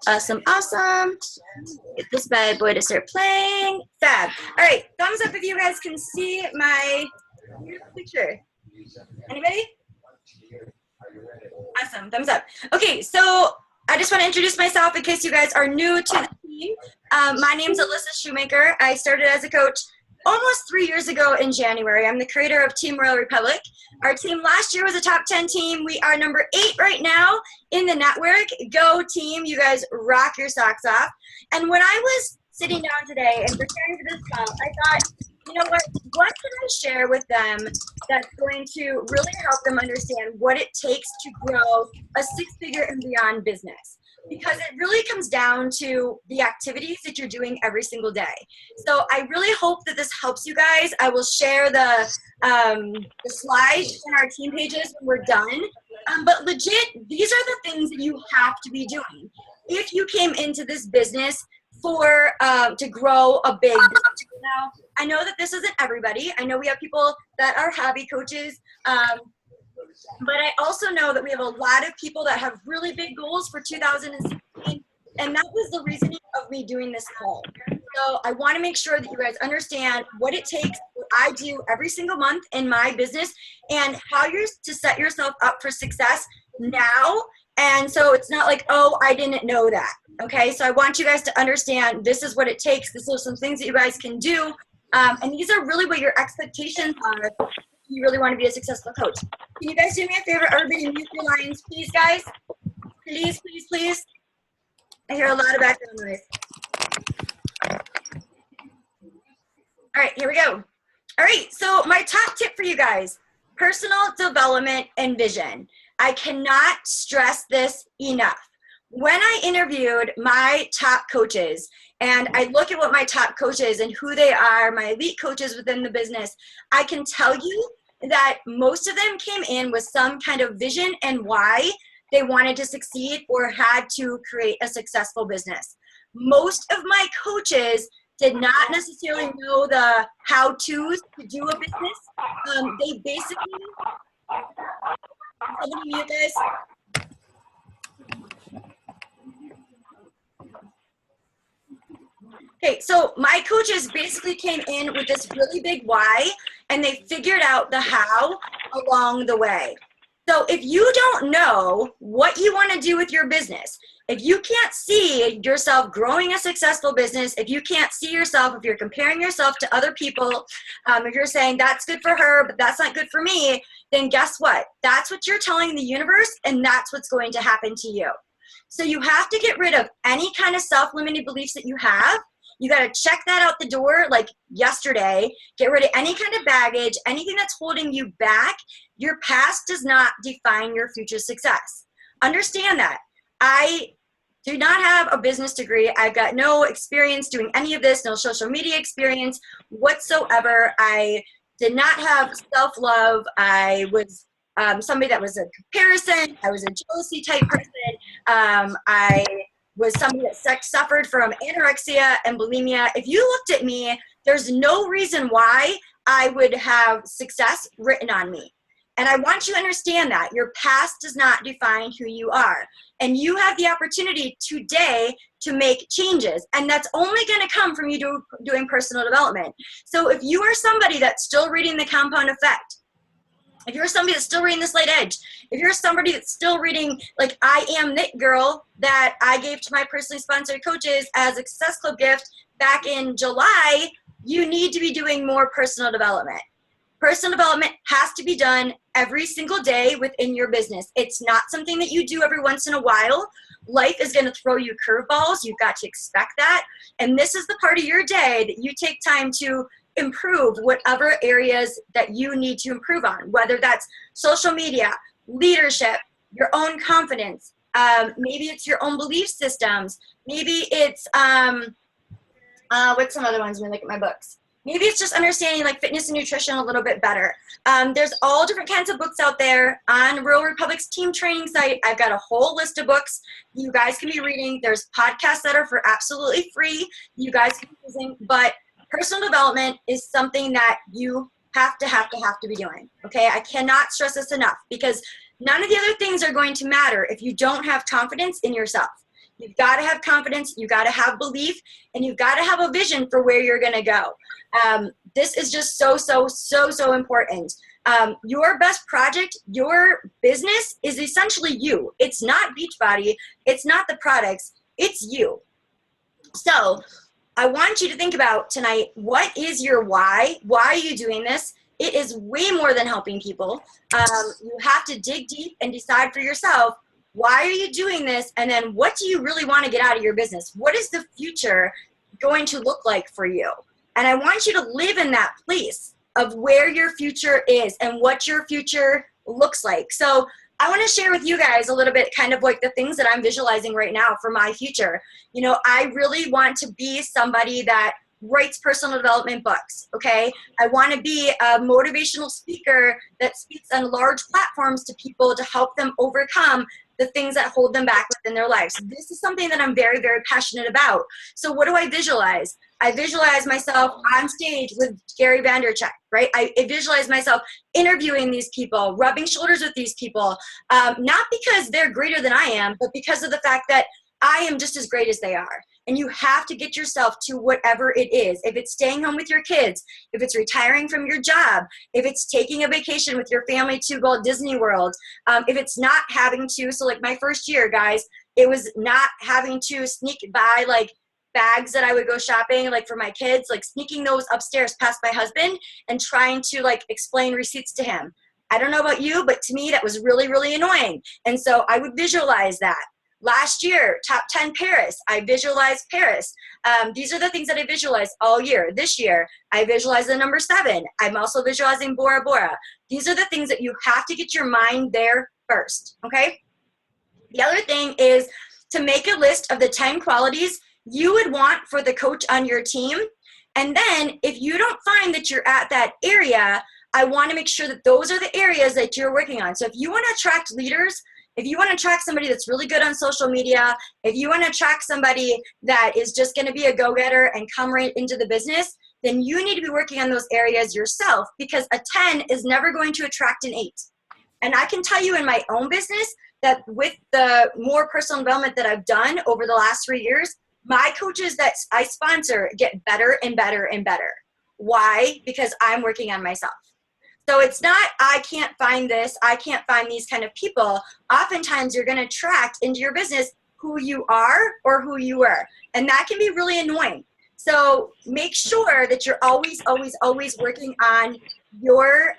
Awesome, awesome. Get this bad boy to start playing. Fab. All right, thumbs up if you guys can see my picture. Anybody? Awesome, thumbs up. Okay, so I just want to introduce myself in case you guys are new to the team. My name's Alyssa Schomaker. I started as a coach almost 3 years ago in January. I'm the creator of Team Royal Republic. Our team last year was a top 10 team. We are number 8 right now in the network. Go team, you guys rock your socks off. And when I was sitting down today and preparing for this call, I thought, you know what can I share with them that's going to really help them understand what it takes to grow a 6-figure and beyond business? Because it really comes down to the activities that you're doing every single day. So I really hope that this helps you guys. I will share the slides in our team pages when we're done. But legit, these are the things that you have to be doing if you came into this business for to grow a big business. Now, I know that this isn't everybody. I know we have people that are hobby coaches. But I also know that we have a lot of people that have really big goals for 2016, and that was the reasoning of me doing this call. So I want to make sure that you guys understand what it takes, what I do every single month in my business, and how you're to set yourself up for success now. And so it's not like, oh, I didn't know that. Okay, so I want you guys to understand this is what it takes. This is some things that you guys can do. And these are really what your expectations are. You really want to be a successful coach. Can you guys do me a favor? Everybody mute your lines, please, guys. Please, please, please. I hear a lot of background noise. All right, here we go. All right, so my top tip for you guys, personal development and vision. I cannot stress this enough. When I interviewed my top coaches, and I look at what my top coaches and who they are, my elite coaches within the business, I can tell you that most of them came in with some kind of vision and why they wanted to succeed or had to create a successful business. Most of my coaches did not necessarily know the how-tos to do a business. They basically, somebody mute this. Okay, so my coaches basically came in with this really big why, and they figured out the how along the way. So if you don't know what you want to do with your business, if you can't see yourself growing a successful business, if you can't see yourself, if you're comparing yourself to other people, if you're saying that's good for her, but that's not good for me, then guess what? That's what you're telling the universe, and that's what's going to happen to you. So you have to get rid of any kind of self-limiting beliefs that you have. You got to check that out the door like yesterday. Get rid of any kind of baggage, anything that's holding you back. Your past does not define your future success. Understand that. I do not have a business degree. I've got no experience doing any of this, no social media experience whatsoever. I did not have self-love. I was somebody that was a comparison. I was a jealousy type person. I was somebody that suffered from anorexia and bulimia. If you looked at me, there's no reason why I would have success written on me. And I want you to understand that your past does not define who you are. And you have the opportunity today to make changes. And that's only going to come from you doing personal development. So if you are somebody that's still reading The Compound Effect, if you're somebody that's still reading The Slight Edge, if you're somebody that's still reading, like I Am Knit Girl, that I gave to my personally sponsored coaches as a Success Club gift back in July, you need to be doing more personal development. Personal development has to be done every single day within your business. It's not something that you do every once in a while. Life is going to throw you curveballs. You've got to expect that. And this is the part of your day that you take time to improve whatever areas that you need to improve on, whether that's social media, leadership, your own confidence, maybe it's your own belief systems, maybe it's what's some other ones when I look at my books, maybe it's just understanding like fitness and nutrition a little bit better. There's all different kinds of books out there on Royal Republic's team training site. I've got a whole list of books you guys can be reading. There's podcasts that are for absolutely free you guys can be using, but personal development is something that you have to be doing, okay? I cannot stress this enough because none of the other things are going to matter if you don't have confidence in yourself. You've got to have confidence, you got to have belief, and you've got to have a vision for where you're going to go. This is just so important. Your best project, your business is essentially you. It's not Beachbody, it's not the products, it's you. So I want you to think about tonight, what is your why? Why are you doing this? It is way more than helping people. You have to dig deep and decide for yourself, why are you doing this? And then what do you really want to get out of your business? What is the future going to look like for you? And I want you to live in that place of where your future is and what your future looks like. So I want to share with you guys a little bit kind of like the things that I'm visualizing right now for my future. You know, I really want to be somebody that writes personal development books, okay? I want to be a motivational speaker that speaks on large platforms to people to help them overcome the things that hold them back within their lives. This is something that I'm very passionate about. So what do I visualize? I visualize myself on stage with Gary Vaynerchuk, right? I visualize myself interviewing these people, rubbing shoulders with these people, not because they're greater than I am, but because of the fact that I am just as great as they are. And you have to get yourself to whatever it is. If it's staying home with your kids, if it's retiring from your job, if it's taking a vacation with your family to Walt Disney World, if it's not having to, so like my first year, guys, it was not having to sneak by like bags that I would go shopping like for my kids, like sneaking those upstairs past my husband and trying to like explain receipts to him. I don't know about you, but to me that was really annoying. And so I would visualize that. Last year, top 10 Paris, I visualized Paris. These are the things that I visualized all year. This year, I visualized the number 7. I'm also visualizing Bora Bora. These are the things that you have to get your mind there first, okay? The other thing is to make a list of the 10 qualities you would want for the coach on your team. And then if you don't find that you're at that area, I want to make sure that those are the areas that you're working on. So if you want to attract leaders, if you want to attract somebody that's really good on social media, if you want to attract somebody that is just going to be a go-getter and come right into the business, then you need to be working on those areas yourself, because a 10 is never going to attract an 8. And I can tell you in my own business that with the more personal development that I've done over the last 3 years, my coaches that I sponsor get better and better and better. Why? Because I'm working on myself. So it's not, I can't find this, I can't find these kind of people. Oftentimes you're going to attract into your business who you are or who you were. And that can be really annoying. So make sure that you're always working on your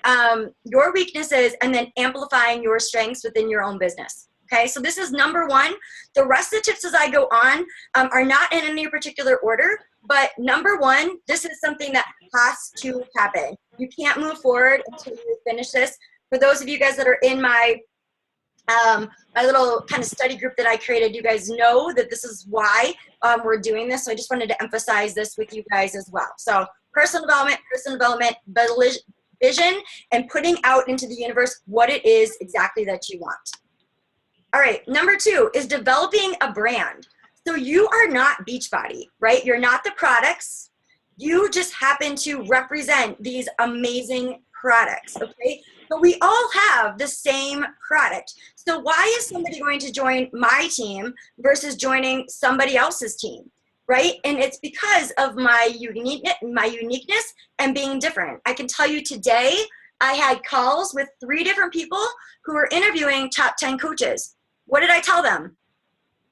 weaknesses and then amplifying your strengths within your own business. Okay, so this is number 1. The rest of the tips as I go on are not in any particular order. But number 1, this is something that has to happen. You can't move forward until you finish this. For those of you guys that are in my my little kind of study group that I created, you guys know that this is why we're doing this. So I just wanted to emphasize this with you guys as well. So personal development, vision, and putting out into the universe what it is exactly that you want. All right, number 2 is developing a brand. So you are not Beachbody, right? You're not the products. You just happen to represent these amazing products, okay? But we all have the same product. So why is somebody going to join my team versus joining somebody else's team, right? And it's because of my uniqueness and being different. I can tell you today, I had calls with 3 different people who were interviewing top 10 coaches. What did I tell them?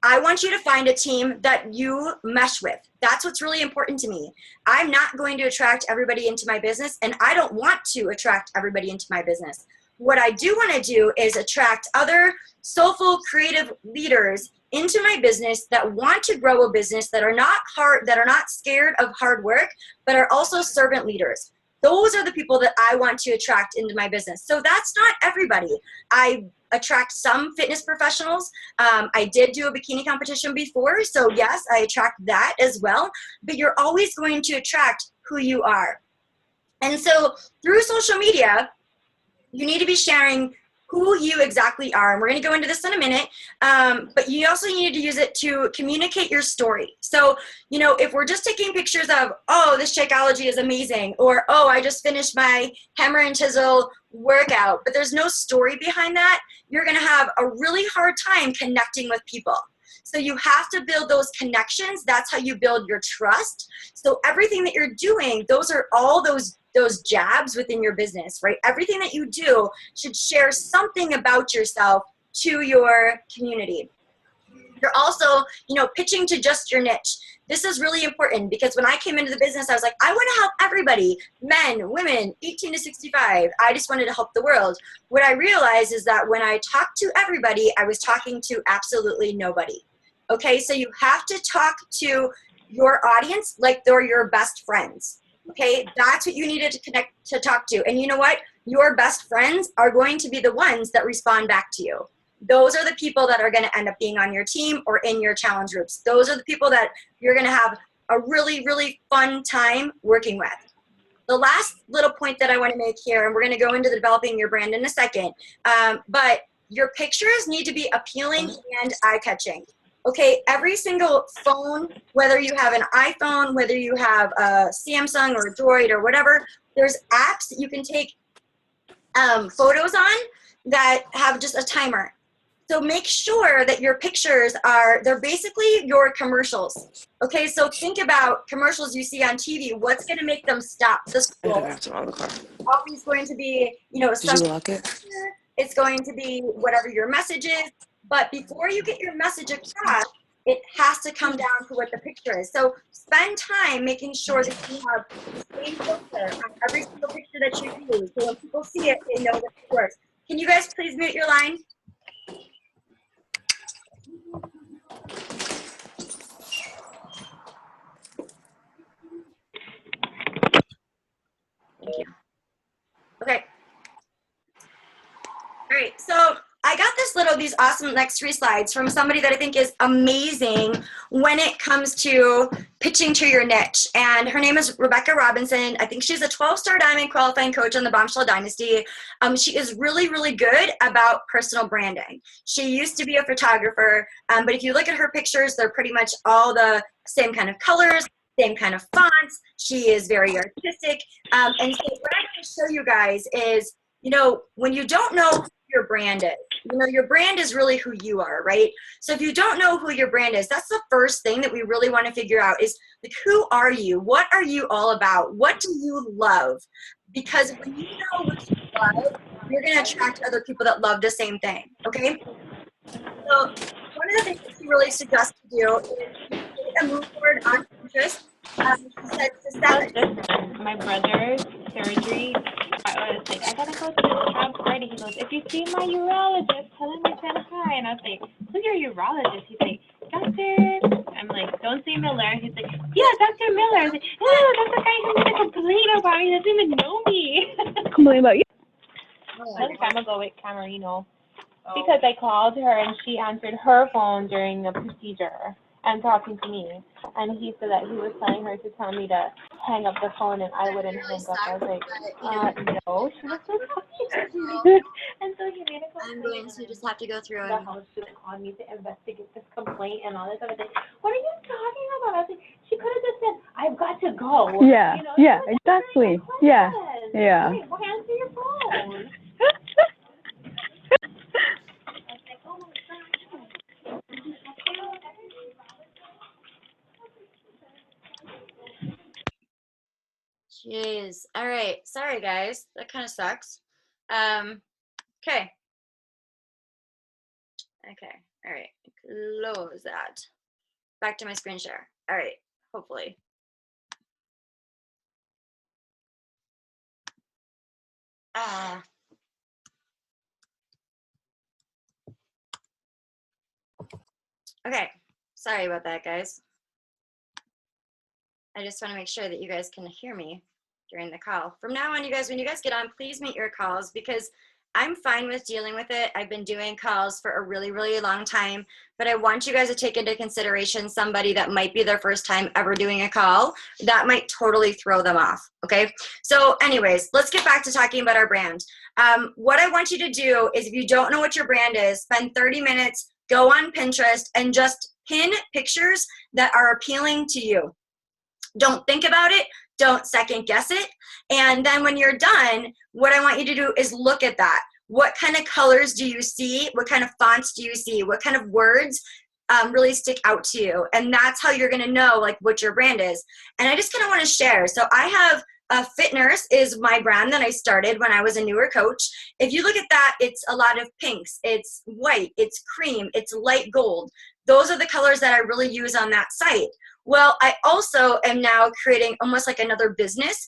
I want you to find a team that you mesh with. That's what's really important to me. I'm not going to attract everybody into my business, and I don't want to attract everybody into my business. What I do want to do is attract other soulful, creative leaders into my business that want to grow a business, that are not scared of hard work, but are also servant leaders. Those are the people that I want to attract into my business. So that's not everybody. I attract some fitness professionals. I did do a bikini competition before, so yes, I attract that as well. But you're always going to attract who you are. And so through social media, you need to be sharing who you exactly are. And we're going to go into this in a minute, but you also need to use it to communicate your story. So, you know, if we're just taking pictures of, oh, this Shakeology is amazing, or, oh, I just finished my Hammer and Chisel workout, but there's no story behind that, you're going to have a really hard time connecting with people. So you have to build those connections. That's how you build your trust. So everything that you're doing, those are all those jabs within your business, right? Everything that you do should share something about yourself to your community. You're also, you know, pitching to just your niche. This is really important because when I came into the business, I was like, I want to help everybody, men, women, 18 to 65. I just wanted to help the world. What I realized is that when I talked to everybody, I was talking to absolutely nobody. Okay, so you have to talk to your audience like they're your best friends. Okay, that's what you needed to connect to talk to. And you know what? Your best friends are going to be the ones that respond back to you. Those are the people that are going to end up being on your team or in your challenge groups. Those are the people that you're going to have a really, really fun time working with. The last little point that I want to make here, and we're going to go into developing your brand in a second, but your pictures need to be appealing and eye-catching. Okay, every single phone, whether you have an iPhone, whether you have a Samsung or a Droid or whatever, there's apps that you can take photos on that have just a timer. So make sure that your pictures they're basically your commercials. Okay, so think about commercials you see on TV. What's going to make them stop the scroll? Always going to be, you know, Did you lock it? It's going to be whatever your message is. But before you get your message across, it has to come down to what the picture is. So spend time making sure that you have the same filter on every single picture that you use. So when people see it, they know that it works. Can you guys please mute your line? Thank you. Okay. All right, so I got these awesome next 3 slides from somebody that I think is amazing when it comes to pitching to your niche. And her name is Rebecca Robinson. I think she's a 12-star diamond qualifying coach on the Bombshell Dynasty. She is really, really good about personal branding. She used to be a photographer, but if you look at her pictures, they're pretty much all the same kind of colors, same kind of fonts. She is very artistic. And so what I'm going to show you guys is, you know, when you don't know who your brand is, you know, your brand is really who you are, right? So if you don't know who your brand is, that's the first thing that we really want to figure out is, like, who are you? What are you all about? What do you love? Because when you know what you love, you're going to attract other people that love the same thing, okay? So one of the things that she really suggests to do is create a mood board on Pinterest. She said to set my brother's surgery, I was like, I gotta go to the job party. He goes, if you see my urologist, tell him I said hi. And I was like, who's your urologist? He's like, Dr. I'm like, don't say Miller. He's like, yeah, Dr. Miller. I was like, oh, that's the guy who's gonna complain about me. He doesn't even know me. Complain about you? A long time ago with Camerino. Because I called her and she answered her phone during the procedure and talking to me. And he said that he was telling her to tell me to hang up the phone and I wouldn't hang up. I was like, no, she was so talking. And so he made a complaint. I'm going to just have to go through The house should call me to investigate this complaint and all this. I was like, what are you talking about? I was like, she could have just said, I've got to go. Yeah, you know, yeah, exactly. Yeah, yeah. Wait, why answer your phone? Jeez. All right. Sorry, guys. That kind of sucks. Okay. Okay. All right. Close that. Back to my screen share. All right. Hopefully. Okay. Sorry about that, guys. I just want to make sure that you guys can hear me during the call. From now on, you guys, when you guys get on, please mute your calls because I'm fine with dealing with it. I've been doing calls for a really, really long time, but I want you guys to take into consideration somebody that might be their first time ever doing a call. That might totally throw them off, okay? So anyways, let's get back to talking about our brand. What I want you to do is if you don't know what your brand is, spend 30 minutes, go on Pinterest, and just pin pictures that are appealing to you. Don't think about it. Don't second guess it. And then when you're done, what I want you to do is look at that. What kind of colors do you see? What kind of fonts do you see? What kind of words really stick out to you. And that's how you're going to know like what your brand is. And I just kind of want to share. So I have Fit Nurse is my brand that I started when I was a newer coach. If you look at that, it's a lot of pinks, it's white, it's cream, it's light gold. Those are the colors that I really use on that site. Well, I also am now creating almost like another business,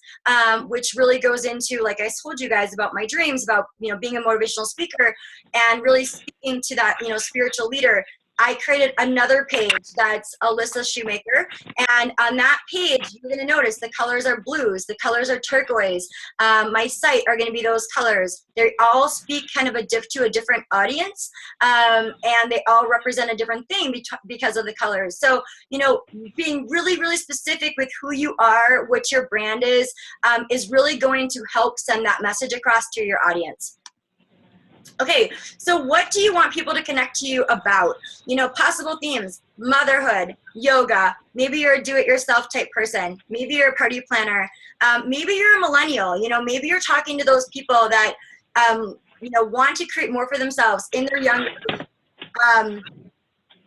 which really goes into, like I told you guys about my dreams, about, being a motivational speaker and really speaking to that, spiritual leader. I created another page that's Alyssa Schomaker, and on that page, you're going to notice the colors are blues, the colors are turquoise. My site are going to be those colors. They all speak kind of to a different audience, and they all represent a different thing because of the colors. So, being really, really specific with who you are, what your brand is really going to help send that message across to your audience. Okay, so what do you want people to connect to you about? Possible themes: motherhood, yoga, maybe you're a do-it-yourself type person, maybe you're a party planner, maybe you're a millennial, maybe you're talking to those people that, want to create more for themselves in their young age.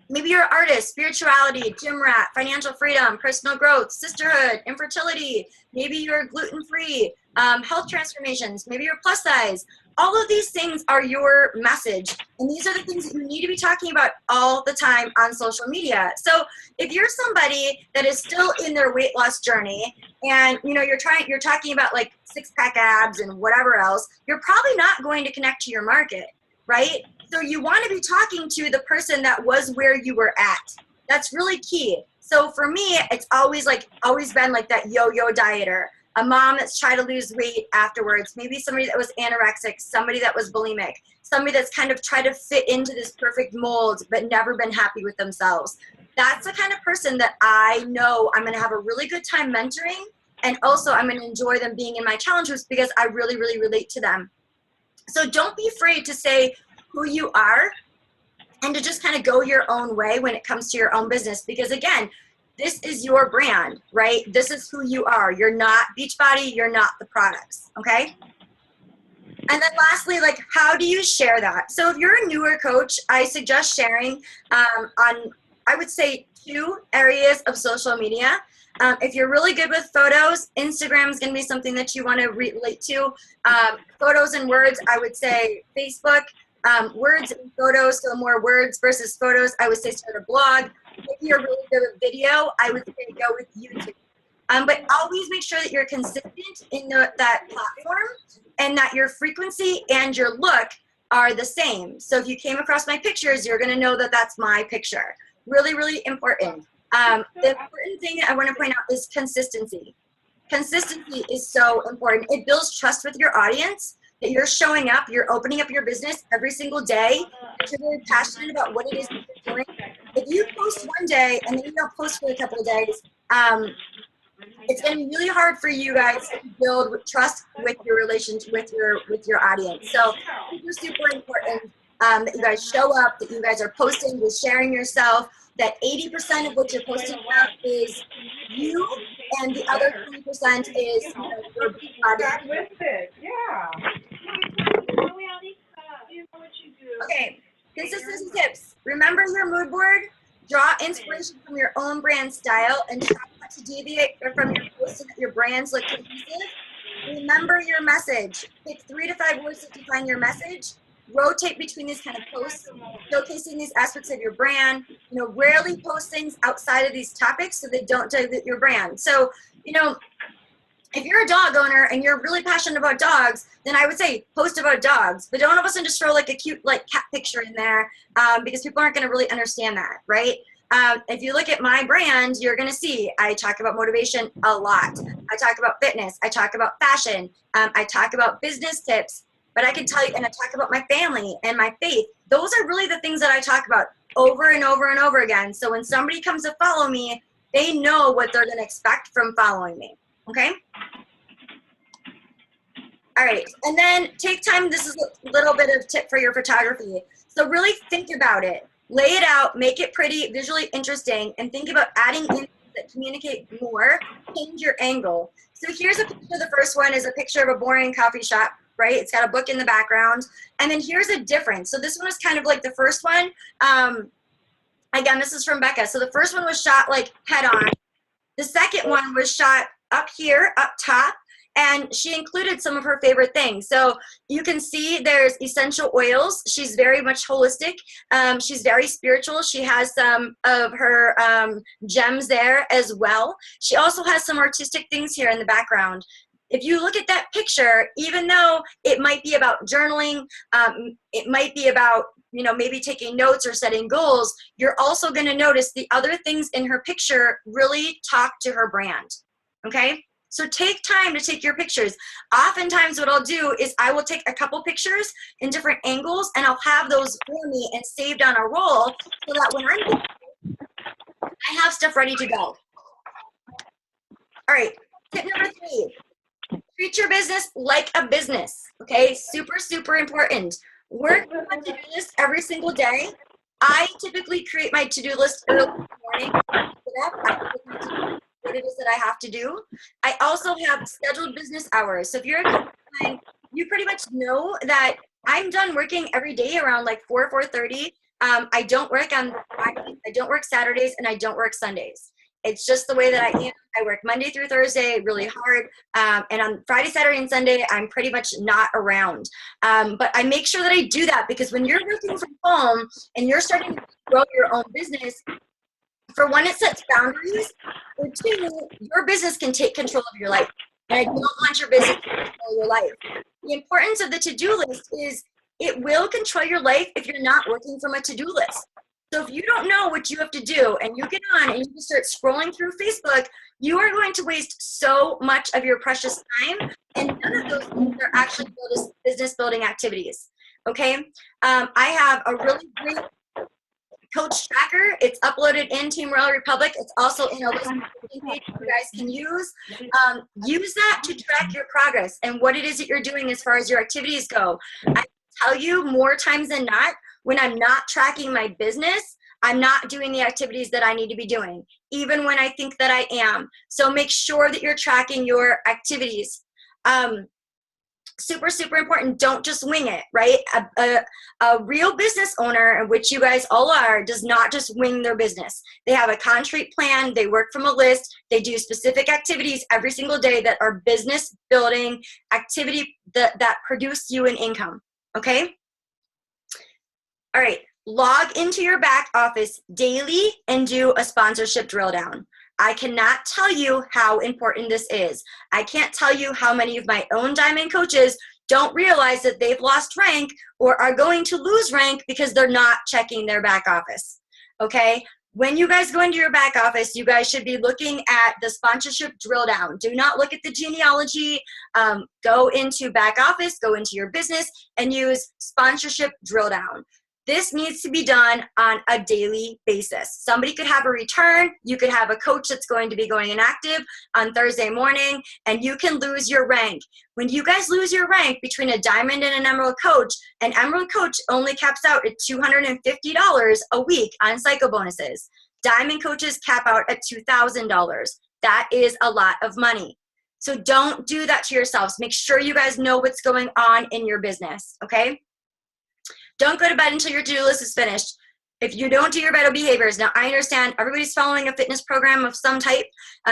Maybe you're an artist, spirituality, gym rat, financial freedom, personal growth, sisterhood, infertility. Maybe you're gluten-free, health transformations. Maybe you're plus size. All of these things are your message. And these are the things that you need to be talking about all the time on social media. So if you're somebody that is still in their weight loss journey and, you're talking about like 6-pack abs and whatever else, you're probably not going to connect to your market, right? So you want to be talking to the person that was where you were at. That's really key. So for me, it's always been like that yo-yo dieter, a mom that's tried to lose weight afterwards, maybe somebody that was anorexic, somebody that was bulimic, somebody that's kind of tried to fit into this perfect mold but never been happy with themselves. That's the kind of person that I know I'm going to have a really good time mentoring, and also I'm going to enjoy them being in my challenge groups because I really, really relate to them. So don't be afraid to say who you are and to just kind of go your own way when it comes to your own business, because again, this is your brand, right? This is who you are. You're not Beachbody, you're not the products, okay? And then lastly, how do you share that? So if you're a newer coach, I suggest sharing on, I would say, 2 areas of social media. If you're really good with photos, Instagram is going to be something that you want to relate to. Photos and words, I would say Facebook. Words and photos, so more words versus photos, I would say start a blog. If you're really good with video, I would say go with YouTube. But always make sure that you're consistent in that platform and that your frequency and your look are the same. So if you came across my pictures, you're going to know that that's my picture. Really, really important. The important thing I want to point out is consistency. Consistency is so important. It builds trust with your audience, that you're showing up, you're opening up your business every single day, that you're very passionate about what it is that you're doing. If you post one day and then you don't post for a couple of days, it's going to be really hard for you guys to build trust with your relationship with your audience. So it's super important that you guys show up, that you guys are posting, you're sharing yourself, that 80% of what you're posting about is you, and the other 20% is your audience. Okay, consistency tips. Remember your mood board. Draw inspiration from your own brand style and try not to deviate from your posts so that your brands look cohesive. Remember your message. Pick 3 to 5 words to define your message. Rotate between these kind of posts, showcasing these aspects of your brand. Rarely post things outside of these topics so they don't dilute your brand. So, if you're a dog owner and you're really passionate about dogs, then I would say post about dogs, but don't all of a sudden just throw like a cute cat picture in there because people aren't going to really understand that, right? If you look at my brand, you're going to see I talk about motivation a lot. I talk about fitness. I talk about fashion. I talk about business tips, but I can tell you, and I talk about my family and my faith. Those are really the things that I talk about over and over and over again. So when somebody comes to follow me, they know what they're going to expect from following me. Okay? All right, and then take time. This is a little bit of tip for your photography. So really think about it. Lay it out, make it pretty, visually interesting, and think about adding in things that communicate more. Change your angle. So here's a picture. The first one is a picture of a boring coffee shop, right? It's got a book in the background. And then here's a difference. So this one is kind of like the first one. Again, this is from Becca. So the first one was shot like head on. The second one was shot up here, up top, and she included some of her favorite things. So you can see there's essential oils. She's very much holistic. She's very spiritual. She has some of her gems there as well. She also has some artistic things here in the background. If you look at that picture, even though it might be about journaling, it might be about, you know, maybe taking notes or setting goals, you're also going to notice the other things in her picture really talk to her brand. Okay? So take time to take your pictures. Oftentimes what I'll do is I will take a couple pictures in different angles and I'll have those for me and saved on a roll so that when I have stuff ready to go. All right, tip number 3. Treat your business like a business, okay? Super, super important. Work on a to-do list every single day. I typically create my to-do list early in the morning. What it is that I have to do. I also have scheduled business hours. So if you're a client, you pretty much know that I'm done working every day around like 4:30. I don't work on Fridays, I don't work Saturdays, and I don't work Sundays. It's just the way that I am. I work Monday through Thursday really hard. And on Friday, Saturday, and Sunday, I'm pretty much not around. But I make sure that I do that because when you're working from home and you're starting to grow your own business, for one, it sets boundaries. For two, your business can take control of your life. And I don't want your business to control your life. The importance of the to-do list is it will control your life if you're not working from a to-do list. So if you don't know what you have to do and you get on and you just start scrolling through Facebook, you are going to waste so much of your precious time, and none of those things are actually business building activities. Okay? I have a really great coach tracker. It's uploaded in Team Royal Republic. It's also in a listing page you guys can use. Use that to track your progress and what it is that you're doing as far as your activities go. I tell you more times than not, when I'm not tracking my business, I'm not doing the activities that I need to be doing, even when I think that I am. So make sure that you're tracking your activities. Super, super important. Don't just wing it, right? A real business owner, which you guys all are, does not just wing their business. They have a concrete plan. They work from a list. They do specific activities every single day that are business building activity that produce you an income, okay? All right, log into your back office daily and do a sponsorship drill down. I cannot tell you how important this is. I can't tell you how many of my own diamond coaches don't realize that they've lost rank or are going to lose rank because they're not checking their back office, okay? When you guys go into your back office, you guys should be looking at the sponsorship drill down. Do not look at the genealogy. Go into back office, go into your business, and use sponsorship drill down. This needs to be done on a daily basis. Somebody could have a return. You could have a coach that's going to be going inactive on Thursday morning, and you can lose your rank. When you guys lose your rank between a diamond and an emerald coach, an emerald coach only caps out at $250 a week on psycho bonuses. Diamond coaches cap out at $2,000. That is a lot of money. So don't do that to yourselves. Make sure you guys know what's going on in your business, okay? Don't go to bed until your to-do list is finished. If you don't do your vital behaviors, now I understand everybody's following a fitness program of some type.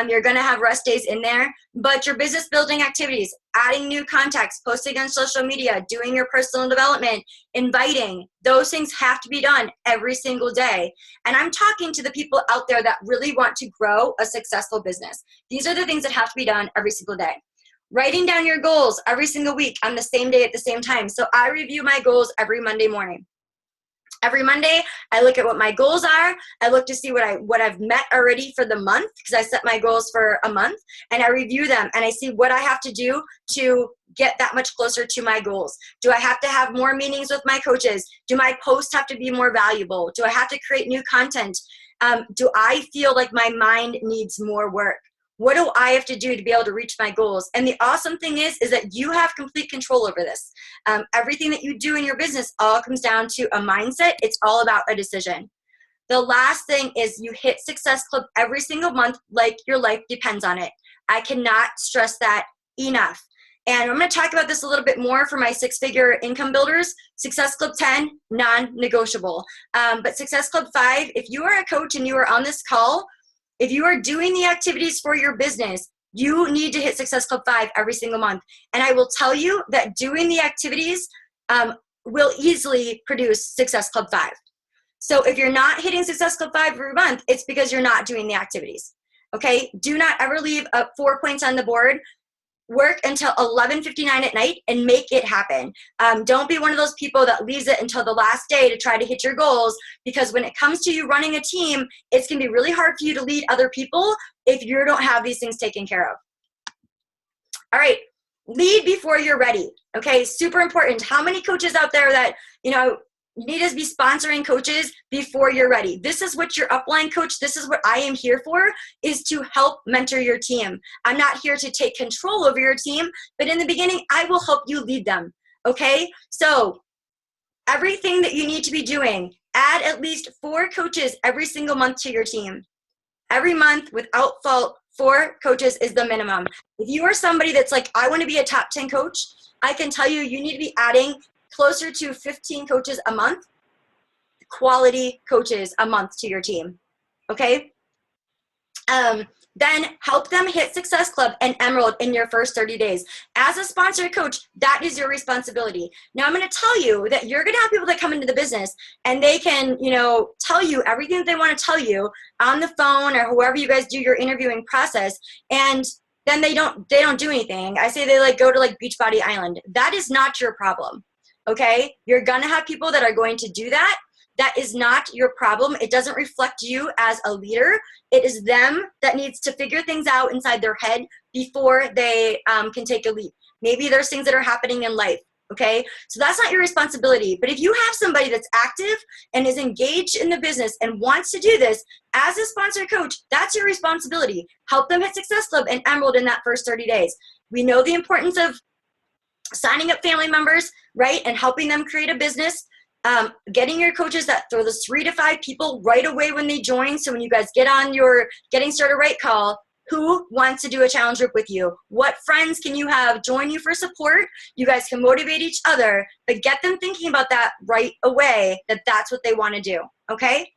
You're going to have rest days in there, but your business building activities, adding new contacts, posting on social media, doing your personal development, inviting, those things have to be done every single day. And I'm talking to the people out there that really want to grow a successful business. These are the things that have to be done every single day. Writing down your goals every single week on the same day at the same time. So I review my goals every Monday morning. Every Monday, I look at what my goals are. I look to see what I've met already for the month, because I set my goals for a month, and I review them, and I see what I have to do to get that much closer to my goals. Do I have to have more meetings with my coaches? Do my posts have to be more valuable? Do I have to create new content? Do I feel like my mind needs more work? What do I have to do to be able to reach my goals? And the awesome thing is that you have complete control over this. Everything that you do in your business all comes down to a mindset. It's all about a decision. The last thing is you hit Success Club every single month like your life depends on it. I cannot stress that enough. And I'm going to talk about this a little bit more for my 6-figure income builders. Success Club 10, non-negotiable. But Success Club 5, if you are a coach and you are on this call, if you are doing the activities for your business, you need to hit Success Club 5 every single month. And I will tell you that doing the activities will easily produce Success Club 5. So if you're not hitting Success Club 5 every month, it's because you're not doing the activities. Okay? Do not ever leave 4 points on the board. Work until 11:59 at night and make it happen. Don't be one of those people that leaves it until the last day to try to hit your goals, because when it comes to you running a team, it's going to be really hard for you to lead other people if you don't have these things taken care of. All right, lead before you're ready. Okay, super important. How many coaches out there that, you need to be sponsoring coaches before you're ready? This is what your upline coach, this is what I am here for, is to help mentor your team. I'm not here to take control over your team, but in the beginning, I will help you lead them, okay? So everything that you need to be doing, add at least 4 coaches every single month to your team. Every month, without fault, 4 coaches is the minimum. If you are somebody that's like, I want to be a top 10 coach, I can tell you, you need to be adding closer to 15 coaches a month, quality coaches a month to your team, okay? Then help them hit Success Club and Emerald in your first 30 days. As a sponsored coach, that is your responsibility. Now I'm gonna tell you that you're gonna have people that come into the business and they can, tell you everything that they wanna tell you on the phone or however you guys do your interviewing process, and then they don't do anything. I say they go to Beachbody Island. That is not your problem. Okay, you're gonna have people that are going to do that. That is not your problem. It doesn't reflect you as a leader. It is them that needs to figure things out inside their head before they can take a leap. Maybe there's things that are happening in life, okay? So that's not your responsibility. But if you have somebody that's active and is engaged in the business and wants to do this, as a sponsored coach, that's your responsibility. Help them hit Success Club and Emerald in that first 30 days. We know the importance of signing up family members, right, and helping them create a business, getting your coaches that throw those 3 to 5 people right away when they join. So when you guys get on your Getting Started Right call, who wants to do a challenge group with you? What friends can you have join you for support? You guys can motivate each other, but get them thinking about that right away, that that's what they want to do, okay?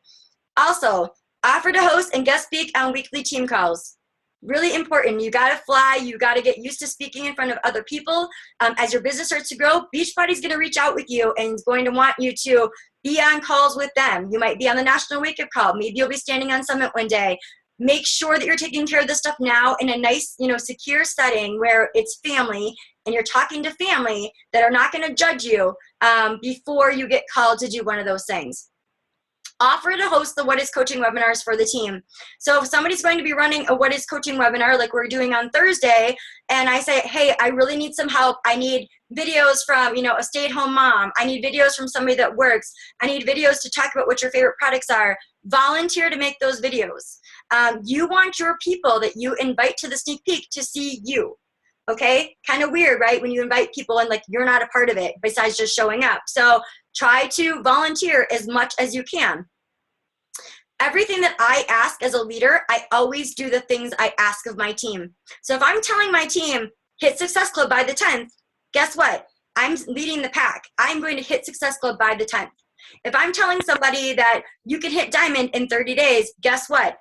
Also, offer to host and guest speak on weekly team calls. Really important. You got to fly. You got to get used to speaking in front of other people. As your business starts to grow, Beachbody's going to reach out with you and is going to want you to be on calls with them. You might be on the National Wake Up Call. Maybe you'll be standing on Summit one day. Make sure that you're taking care of this stuff now in a nice, secure setting where it's family and you're talking to family that are not going to judge you before you get called to do one of those things. Offer to host the What is Coaching webinars for the team. So if somebody's going to be running a What is Coaching webinar like we're doing on Thursday, and I say, hey, I really need some help. I need videos from, a stay-at-home mom. I need videos from somebody that works. I need videos to talk about what your favorite products are. Volunteer to make those videos. You want your people that you invite to the sneak peek to see you. Okay? Kind of weird, right? When you invite people and you're not a part of it besides just showing up. So try to volunteer as much as you can. Everything that I ask as a leader, I always do the things I ask of my team. So if I'm telling my team, hit Success Club by the 10th, guess what? I'm leading the pack. I'm going to hit Success Club by the 10th. If I'm telling somebody that you can hit Diamond in 30 days, guess what?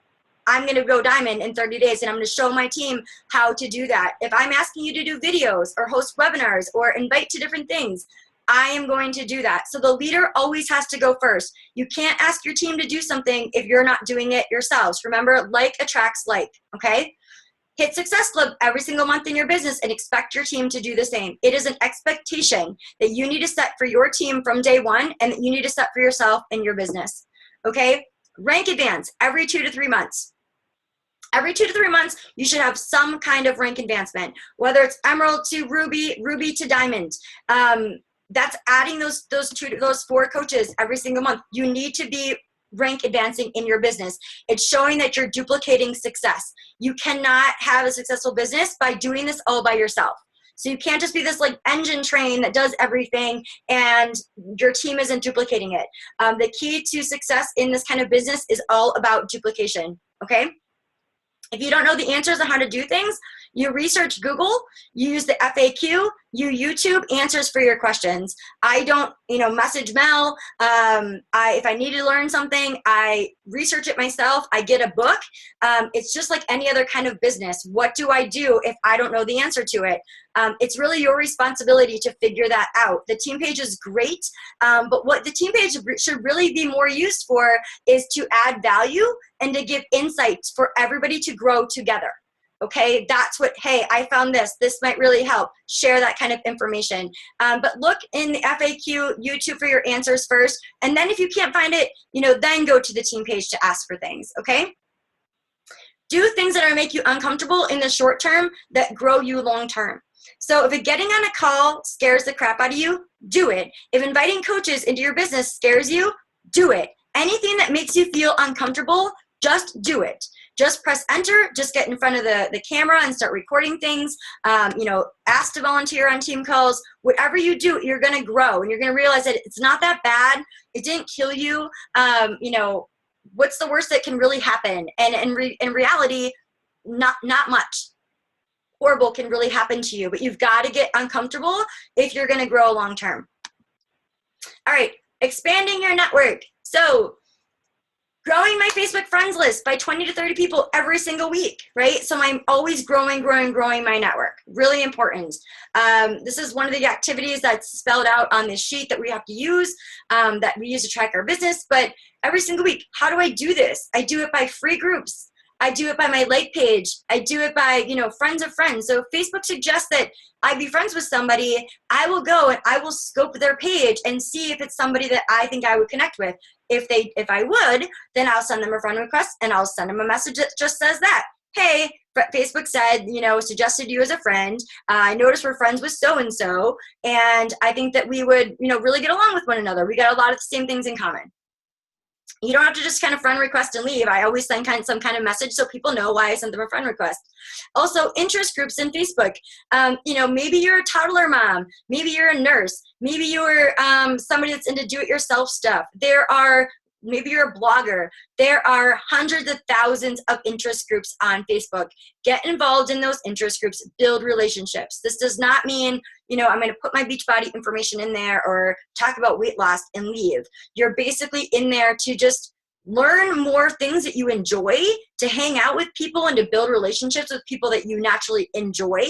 I'm going to go Diamond in 30 days, and I'm going to show my team how to do that. If I'm asking you to do videos or host webinars or invite to different things, I am going to do that. So the leader always has to go first. You can't ask your team to do something if you're not doing it yourselves. Remember, like attracts like, okay? Hit Success Club every single month in your business and expect your team to do the same. It is an expectation that you need to set for your team from day one and that you need to set for yourself in your business, okay? Rank advance every 2 to 3 months. Every 2 to 3 months, you should have some kind of rank advancement, whether it's Emerald to Ruby, Ruby to Diamond. That's adding those 4 coaches every single month. You need to be rank advancing in your business. It's showing that you're duplicating success. You cannot have a successful business by doing this all by yourself. So you can't just be this engine train that does everything and your team isn't duplicating it. The key to success in this kind of business is all about duplication, okay? If you don't know the answers on how to do things, You research Google, you use the FAQ, you YouTube answers for your questions. I don't, message Mel. If I need to learn something, I research it myself. I get a book. It's just like any other kind of business. What do I do if I don't know the answer to it? It's really your responsibility to figure that out. The team page is great, but what the team page should really be more used for is to add value and to give insights for everybody to grow together. Okay, that's what, hey, I found this might really help. Share that kind of information. But look in the FAQ, YouTube for your answers first. And then if you can't find it, then go to the team page to ask for things, okay? Do things that are make you uncomfortable in the short term that grow you long term. So if getting on a call scares the crap out of you, do it. If inviting coaches into your business scares you, do it. Anything that makes you feel uncomfortable, just do it. Just press enter, just get in front of the camera and start recording things. Ask to volunteer on team calls. Whatever you do, you're gonna grow and you're gonna realize that it's not that bad. It didn't kill you. What's the worst that can really happen? And in reality, not much. Horrible can really happen to you, but you've got to get uncomfortable if you're gonna grow long term. All right, expanding your network. So growing my Facebook friends list by 20 to 30 people every single week, right? So I'm always growing my network. Really important. This is one of the activities that's spelled out on this sheet that we have to use, that we use to track our business. But every single week, how do I do this? I do it by free groups. I do it by my like page. I do it by, friends of friends. So if Facebook suggests that I be friends with somebody, I will go and I will scope their page and see if it's somebody that I think I would connect with. If I would, then I'll send them a friend request and I'll send them a message that just says that. Hey, Facebook said, suggested you as a friend. I noticed we're friends with so-and-so, and I think that we would, really get along with one another. We got a lot of the same things in common. You don't have to just kind of friend request and leave. I always send some kind of message so people know why I sent them a friend request. Also, interest groups in Facebook. Maybe you're a toddler mom. Maybe you're a nurse. Maybe you're somebody that's into do-it-yourself stuff. Maybe you're a blogger. There are hundreds of thousands of interest groups on Facebook. Get involved in those interest groups. Build relationships. This does not mean, I'm going to put my Beachbody information in there or talk about weight loss and leave. You're basically in there to just learn more things that you enjoy, to hang out with people and to build relationships with people that you naturally enjoy.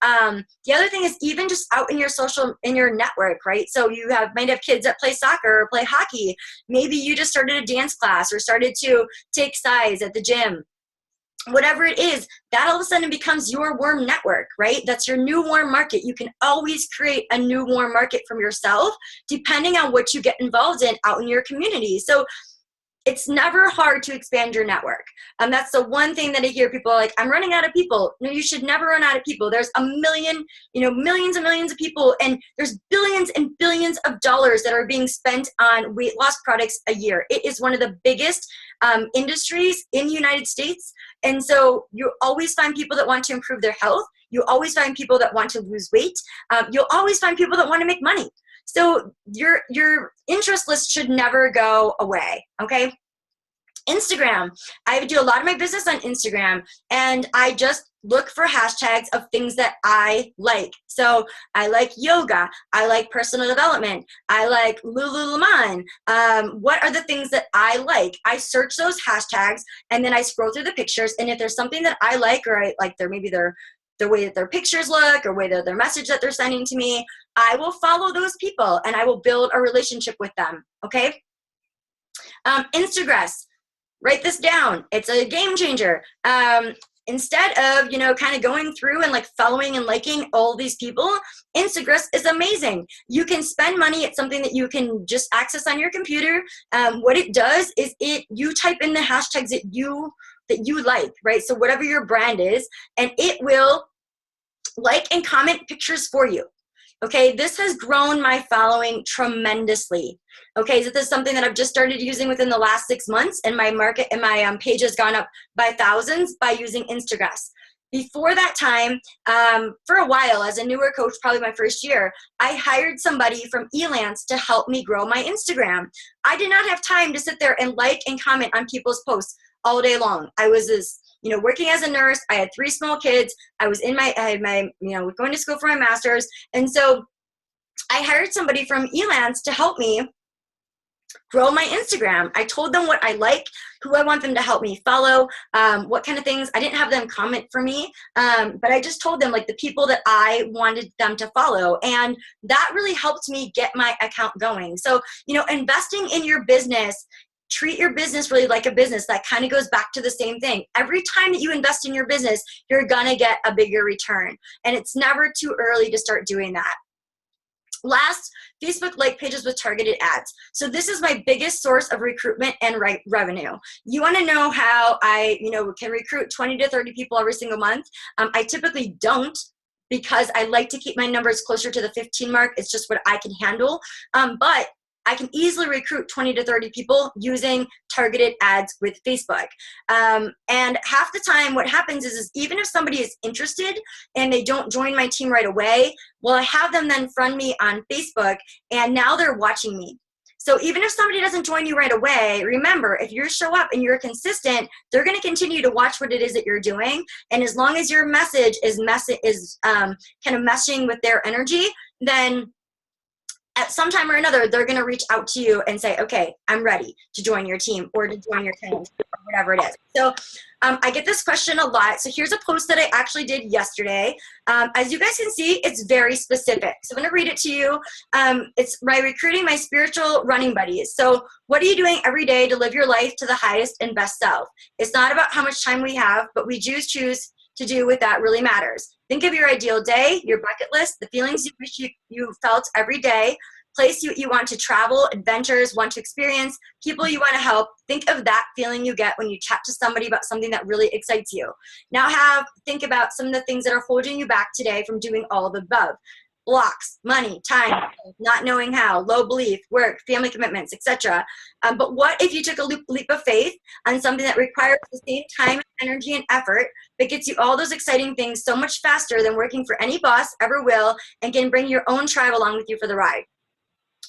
The other thing is even just out in your network, right? So you might have kids that play soccer or play hockey. Maybe you just started a dance class or started to take size at the gym. Whatever it is, that all of a sudden becomes your warm network, right? That's your new warm market. You can always create a new warm market from yourself depending on what you get involved in out in your community. So it's never hard to expand your network. That's the one thing that I hear people like, I'm running out of people. No, you should never run out of people. There's a million, millions and millions of people, and there's billions and billions of dollars that are being spent on weight loss products a year. It is one of the biggest industries in the United States. And so you always find people that want to improve their health. You always find people that want to lose weight. You'll always find people that want to make money. So your interest list should never go away, okay? Instagram. I do a lot of my business on Instagram, and I just look for hashtags of things that I like. So I like yoga. I like personal development. I like Lululemon. What are the things that I like? I search those hashtags, and then I scroll through the pictures, and if there's something that I like, or I like the way that their pictures look or way that their message that they're sending to me, I will follow those people and I will build a relationship with them, okay? Instagress, write this down. It's a game changer. Instead of, kind of going through and like following and liking all these people, Instagress is amazing. You can spend money at something that you can just access on your computer. What it does is you type in the hashtags that you like, right? So whatever your brand is, and it will like and comment pictures for you. Okay, this has grown my following tremendously. Okay, so this is something that I've just started using within the last 6 months, and my market and my page has gone up by thousands by using Instagress. Before that time, for a while, as a newer coach, probably my first year, I hired somebody from Elance to help me grow my Instagram. I did not have time to sit there and like and comment on people's posts all day long. I was this working as a nurse. I had 3 small kids. I had my, going to school for my master's. And so I hired somebody from Elance to help me grow my Instagram. I told them what I like, who I want them to help me follow, what kind of things. I didn't have them comment for me, but I just told them like the people that I wanted them to follow. And that really helped me get my account going. So, investing in your business, treat your business really like a business. That kind of goes back to the same thing. Every time that you invest in your business, you're going to get a bigger return. And it's never too early to start doing that. Last, Facebook like pages with targeted ads. So this is my biggest source of recruitment and revenue. You want to know how I, can recruit 20 to 30 people every single month? I typically don't, because I like to keep my numbers closer to the 15 mark. It's just what I can handle. But I can easily recruit 20 to 30 people using targeted ads with Facebook. And half the time what happens is even if somebody is interested and they don't join my team right away, well, I have them then friend me on Facebook, and now they're watching me. So even if somebody doesn't join you right away, remember, if you show up and you're consistent, they're going to continue to watch what it is that you're doing. And as long as your message is kind of meshing with their energy, then at some time or another, they're going to reach out to you and say, okay, I'm ready to join your team or to join your team, or whatever it is. So I get this question a lot. So here's a post that I actually did yesterday. As you guys can see, it's very specific. So I'm going to read it to you. It's by recruiting my spiritual running buddies. So what are you doing every day to live your life to the highest and best self? It's not about how much time we have, but we choose to do what that really matters. Think of your ideal day, your bucket list, the feelings you wish you felt every day, place you want to travel, adventures, want to experience, people you want to help. Think of that feeling you get when you chat to somebody about something that really excites you. Now think about some of the things that are holding you back today from doing all of the above. Blocks, money, time, not knowing how, low belief, work, family commitments, etc. But what if you took a leap of faith on something that requires the same time, energy, and effort, but gets you all those exciting things so much faster than working for any boss ever will, and can bring your own tribe along with you for the ride?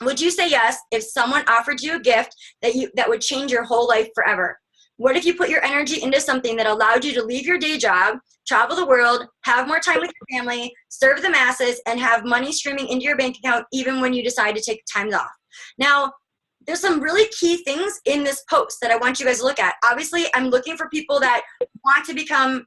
Would you say yes if someone offered you a gift that would change your whole life forever? What if you put your energy into something that allowed you to leave your day job, travel the world, have more time with your family, serve the masses, and have money streaming into your bank account even when you decide to take time off? Now, there's some really key things in this post that I want you guys to look at. Obviously, I'm looking for people that want to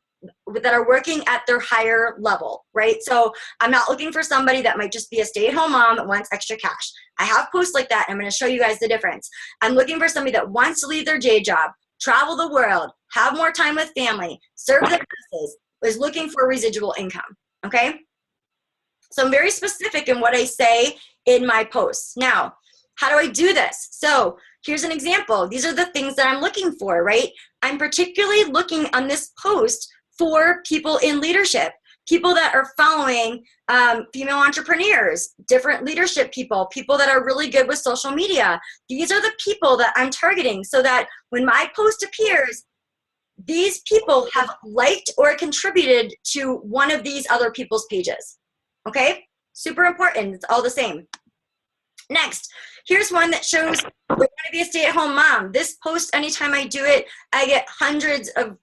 that are working at their higher level, right? So I'm not looking for somebody that might just be a stay-at-home mom that wants extra cash. I have posts like that, and I'm going to show you guys the difference. I'm looking for somebody that wants to leave their day job, travel the world, have more time with family, serve the masses, is looking for residual income, okay? So I'm very specific in what I say in my posts. Now, how do I do this? So here's an example. These are the things that I'm looking for, right? I'm particularly looking on this post for people in leadership, people that are following female entrepreneurs, different leadership people, people that are really good with social media. These are the people that I'm targeting so that when my post appears, these people have liked or contributed to one of these other people's pages. Okay? Super important. It's all the same. Next, here's one that shows we want to be a stay-at-home mom. This post, anytime I do it, I get hundreds of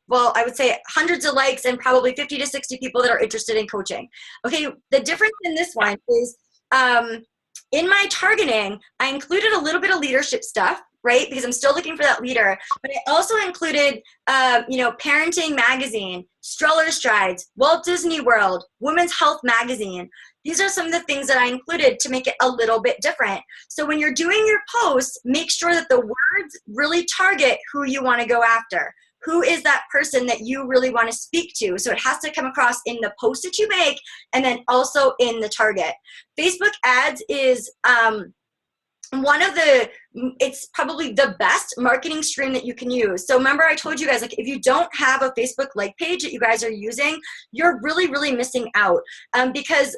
likes and probably 50 to 60 people that are interested in coaching. Okay, the difference in this one is in my targeting, I included a little bit of leadership stuff, right? Because I'm still looking for that leader. But I also included, Parenting Magazine, Stroller Strides, Walt Disney World, Women's Health Magazine. These are some of the things that I included to make it a little bit different. So when you're doing your posts, make sure that the words really target who you want to go after. Who is that person that you really want to speak to? So it has to come across in the post that you make and then also in the target. Facebook ads is it's probably the best marketing stream that you can use. So remember I told you guys, like, if you don't have a Facebook like page that you guys are using, you're really, really missing out. Because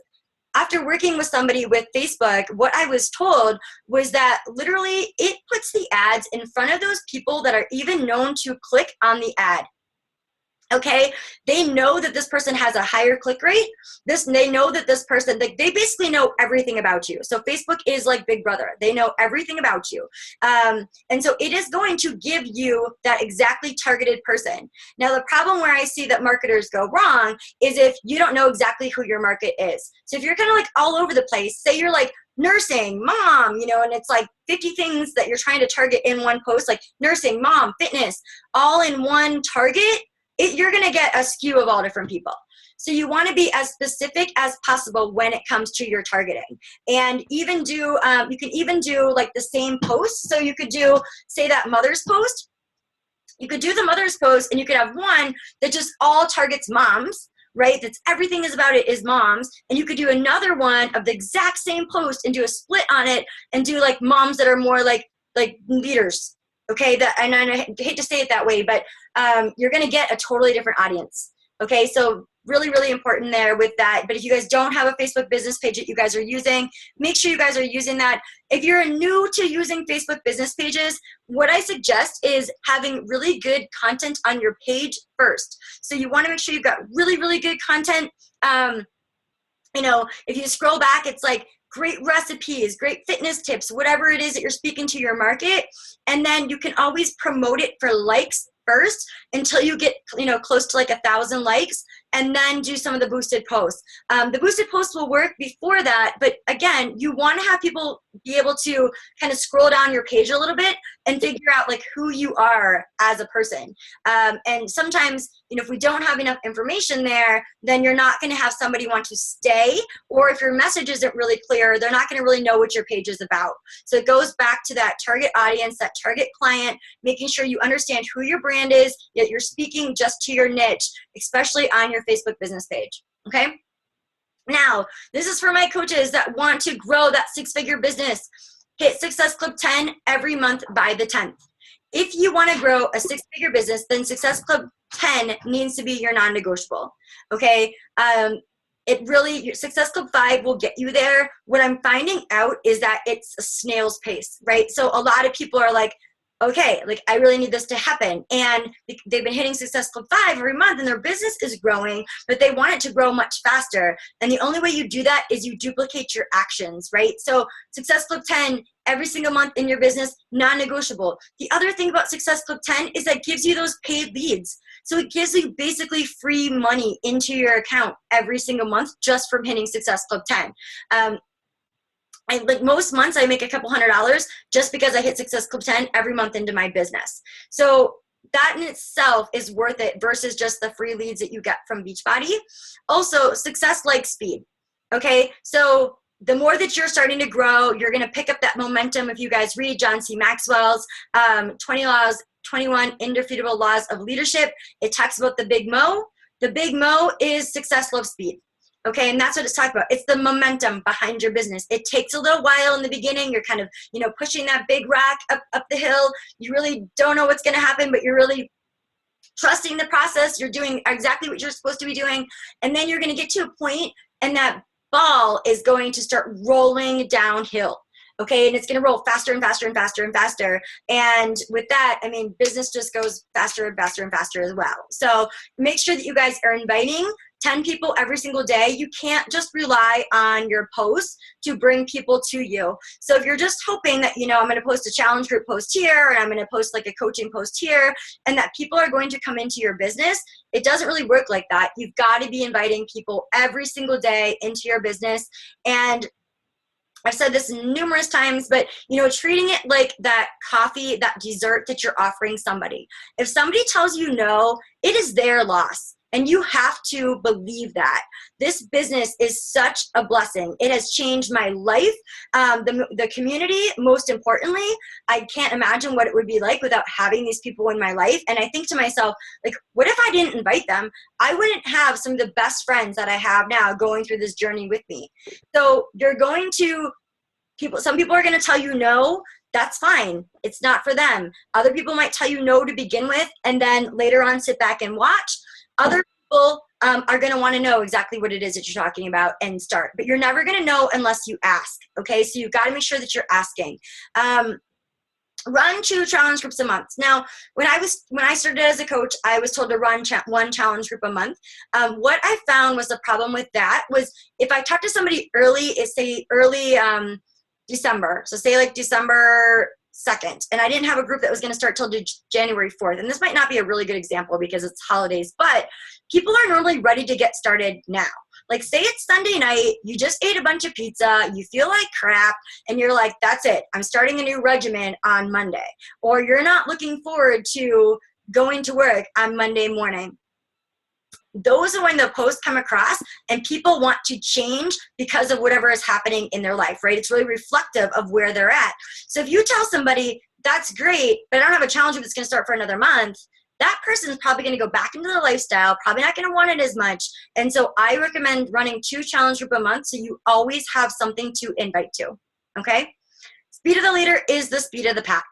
after working with somebody with Facebook, what I was told was that literally it puts the ads in front of those people that are even known to click on the ad. Okay, they know that this person has a higher click rate. They know that this person, they basically know everything about you. So Facebook is like Big Brother. They know everything about you. And so it is going to give you that exactly targeted person. Now, the problem where I see that marketers go wrong is if you don't know exactly who your market is. So if you're kind of like all over the place, say you're like nursing, mom, you know, and it's like 50 things that you're trying to target in one post, like nursing, mom, fitness, all in one target, you're going to get a skew of all different people. So you want to be as specific as possible when it comes to your targeting. And even do, you can even do like the same post. So you could do, say, that mother's post. You could do the mother's post and you could have one that just all targets moms, right? That's everything is about it is moms. And you could do another one of the exact same post and do a split on it and do like moms that are more like leaders. Okay, and I hate to say it that way, but you're going to get a totally different audience. Okay, so really, really important there with that. But if you guys don't have a Facebook business page that you guys are using, make sure you guys are using that. If you're new to using Facebook business pages, what I suggest is having really good content on your page first. So you want to make sure you've got really, really good content. You know, if you scroll back, it's like great recipes, great fitness tips, whatever it is that you're speaking to your market. And then you can always promote it for likes first until you get, you know, close to like 1,000 likes, and then do some of the boosted posts. The boosted posts will work before that, but again, you want to have people be able to kind of scroll down your page a little bit and figure out like who you are as a person. And sometimes, you know, if we don't have enough information there, then you're not going to have somebody want to stay, or if your message isn't really clear, they're not going to really know what your page is about. So it goes back to that target audience, that target client, making sure you understand who your brand is, yet you're speaking just to your niche, especially on your Facebook business page. Okay. Now, this is for my coaches that want to grow that six-figure business. Hit Success Club 10 every month by the 10th. If you want to grow a six-figure business, then Success Club 10 needs to be your non-negotiable. Okay. Success Club 5 will get you there. What I'm finding out is that it's a snail's pace, right? So a lot of people are like, okay, like I really need this to happen. And they've been hitting Success Club 5 every month and their business is growing, but they want it to grow much faster. And the only way you do that is you duplicate your actions, right? So Success Club 10 every single month in your business, non-negotiable. The other thing about Success Club 10 is that it gives you those paid leads. So it gives you basically free money into your account every single month just from hitting Success Club 10. Like most months I make a couple $100 just because I hit Success Club 10 every month into my business. So that in itself is worth it versus just the free leads that you get from Beachbody. Also, success likes speed. Okay, so the more that you're starting to grow, you're going to pick up that momentum. If you guys read John C. Maxwell's 21 Indefeatable Laws of Leadership, it talks about the Big Mo. The Big Mo is success loves speed. Okay, and that's what it's talking about. It's the momentum behind your business. It takes a little while in the beginning. You're kind of, you know, pushing that big rock up the hill. You really don't know what's going to happen, but you're really trusting the process. You're doing exactly what you're supposed to be doing. And then you're going to get to a point and that ball is going to start rolling downhill. Okay, and it's going to roll faster and faster and faster and faster. And with that, I mean, business just goes faster and faster and faster as well. So make sure that you guys are inviting 10 people every single day. You can't just rely on your posts to bring people to you. So if you're just hoping that, you know, I'm going to post a challenge group post here and I'm going to post like a coaching post here and that people are going to come into your business, it doesn't really work like that. You've got to be inviting people every single day into your business. And I've said this numerous times, but, you know, treating it like that coffee, that dessert that you're offering somebody. If somebody tells you no, it is their loss. And you have to believe that. This business is such a blessing. It has changed my life. The community, most importantly, I can't imagine what it would be like without having these people in my life. And I think to myself, like, what if I didn't invite them? I wouldn't have some of the best friends that I have now going through this journey with me. So you're going to, some people are going to tell you no. That's fine. It's not for them. Other people might tell you no to begin with, and then later on sit back and watch. Other people are going to want to know exactly what it is that you're talking about and start. But you're never going to know unless you ask, okay? So you've got to make sure that you're asking. run 2 challenge groups a month. Now, when I started as a coach, I was told to run 1 challenge group a month. What I found was the problem with that was if I talked to somebody early December, so say like December 2nd, and I didn't have a group that was going to start till January 4th. And this might not be a really good example because it's holidays, but people are normally ready to get started now. Like say it's Sunday night, you just ate a bunch of pizza, you feel like crap, and you're like, that's it, I'm starting a new regimen on Monday. Or you're not looking forward to going to work on Monday morning. Those are when the posts come across and people want to change because of whatever is happening in their life, right? It's really reflective of where they're at. So if you tell somebody, that's great, but I don't have a challenge that's going to start for another month, that person is probably going to go back into the lifestyle, probably not going to want it as much. And so I recommend running 2 challenge group a month so you always have something to invite to, okay? Speed of the leader is the speed of the pack.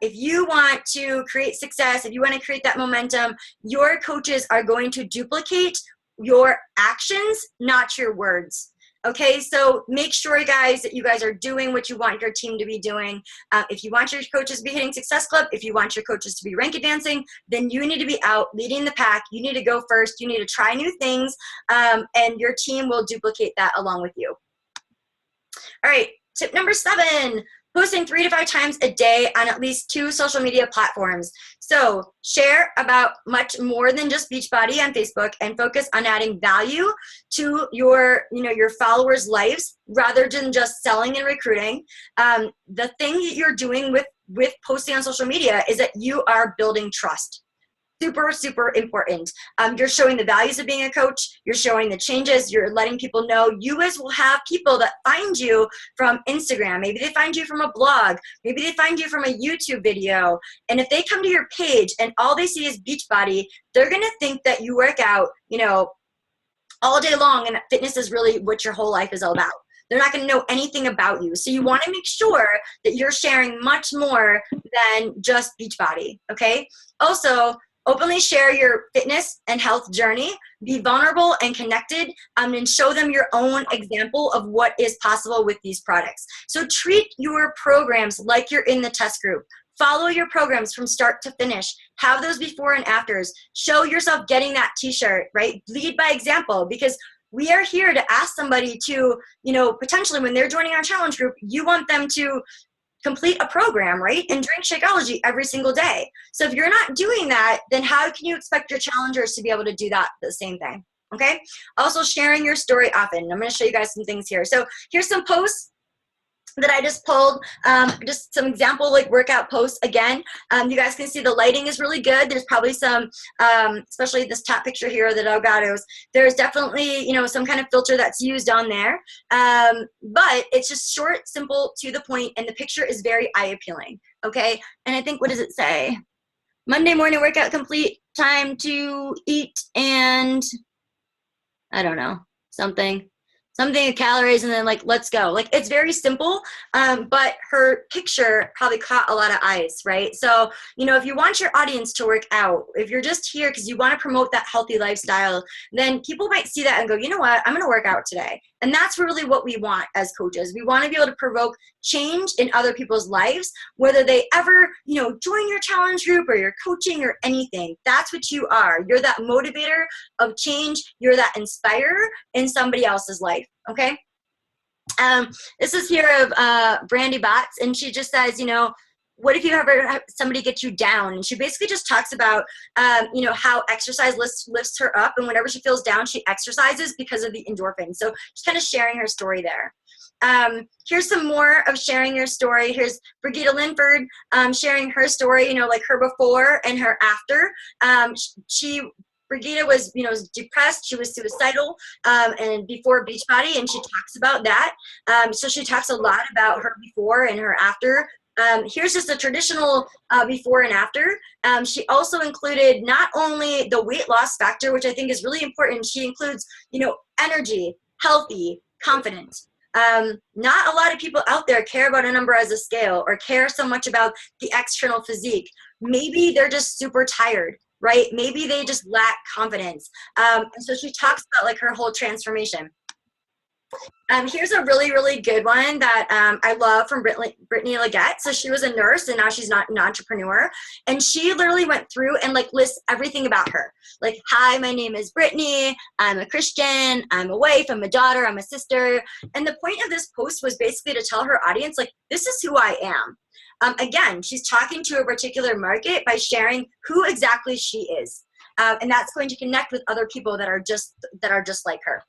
If you want to create success, if you want to create that momentum, your coaches are going to duplicate your actions, not your words. Okay, so make sure, guys, that you guys are doing what you want your team to be doing. If you want your coaches to be hitting Success Club, if you want your coaches to be rank advancing, then you need to be out leading the pack. You need to go first. You need to try new things, and your team will duplicate that along with you. All right, tip number 7. Posting 3 to 5 times a day on at least 2 social media platforms. So share about much more than just Beachbody on Facebook and focus on adding value to your followers' lives rather than just selling and recruiting. The thing that you're doing with posting on social media is that you are building trust. Super, super important. You're showing the values of being a coach. You're showing the changes. You're letting people know. You guys will have people that find you from Instagram. Maybe they find you from a blog. Maybe they find you from a YouTube video. And if they come to your page and all they see is Beachbody, they're going to think that you work out, all day long and that fitness is really what your whole life is all about. They're not going to know anything about you. So you want to make sure that you're sharing much more than just Beachbody, okay? Also, openly share your fitness and health journey. Be vulnerable and connected, and show them your own example of what is possible with these products. So treat your programs like you're in the test group. Follow your programs from start to finish. Have those before and afters. Show yourself getting that t-shirt, right? Lead by example, because we are here to ask somebody to, potentially when they're joining our challenge group, you want them to complete a program, right? And drink Shakeology every single day. So if you're not doing that, then how can you expect your challengers to be able to do that the same thing? Okay. Also sharing your story often. I'm going to show you guys some things here. So here's some posts that I just pulled, just some example workout posts again. You guys can see the lighting is really good. There's probably some, especially this top picture here of the Delgados, there's definitely, some kind of filter that's used on there. But it's just short, simple, to the point, and the picture is very eye appealing. Okay. And I think, what does it say? Monday morning workout complete, time to eat, and I don't know, something of calories, and then let's go. It's very simple, but her picture probably caught a lot of eyes, right? So, if you want your audience to work out, if you're just here because you want to promote that healthy lifestyle, then people might see that and go, you know what, I'm going to work out today. And that's really what we want as coaches. We want to be able to provoke change in other people's lives, whether they ever, join your challenge group or your coaching or anything. That's what you are. You're that motivator of change. You're that inspirer in somebody else's life. Okay. This is here of Brandy Botts, and she just says, what if you ever have somebody get you down? And she basically just talks about, how exercise lifts her up, and whenever she feels down, she exercises because of the endorphins. So just kind of sharing her story there. Here's some more of sharing your story. Here's Brigitta Lynford sharing her story, her before and her after. Brigitta was, depressed. She was suicidal, and before Beachbody, and she talks about that. So she talks a lot about her before and her after. Here's just a traditional before and after. She also included not only the weight loss factor, which I think is really important. She includes, energy, healthy, confident. Not a lot of people out there care about a number as a scale or care so much about the external physique. Maybe they're just super tired, right? Maybe they just lack confidence. And so she talks about her whole transformation. Here's a really, really good one that I love from Brittany Legette. So she was a nurse and now she's not an entrepreneur. And she literally went through and like lists everything about her. Like, hi, my name is Brittany. I'm a Christian. I'm a wife. I'm a daughter. I'm a sister. And the point of this post was basically to tell her audience, like, this is who I am. Again, she's talking to a particular market by sharing who exactly she is. And that's going to connect with other people that are just like her.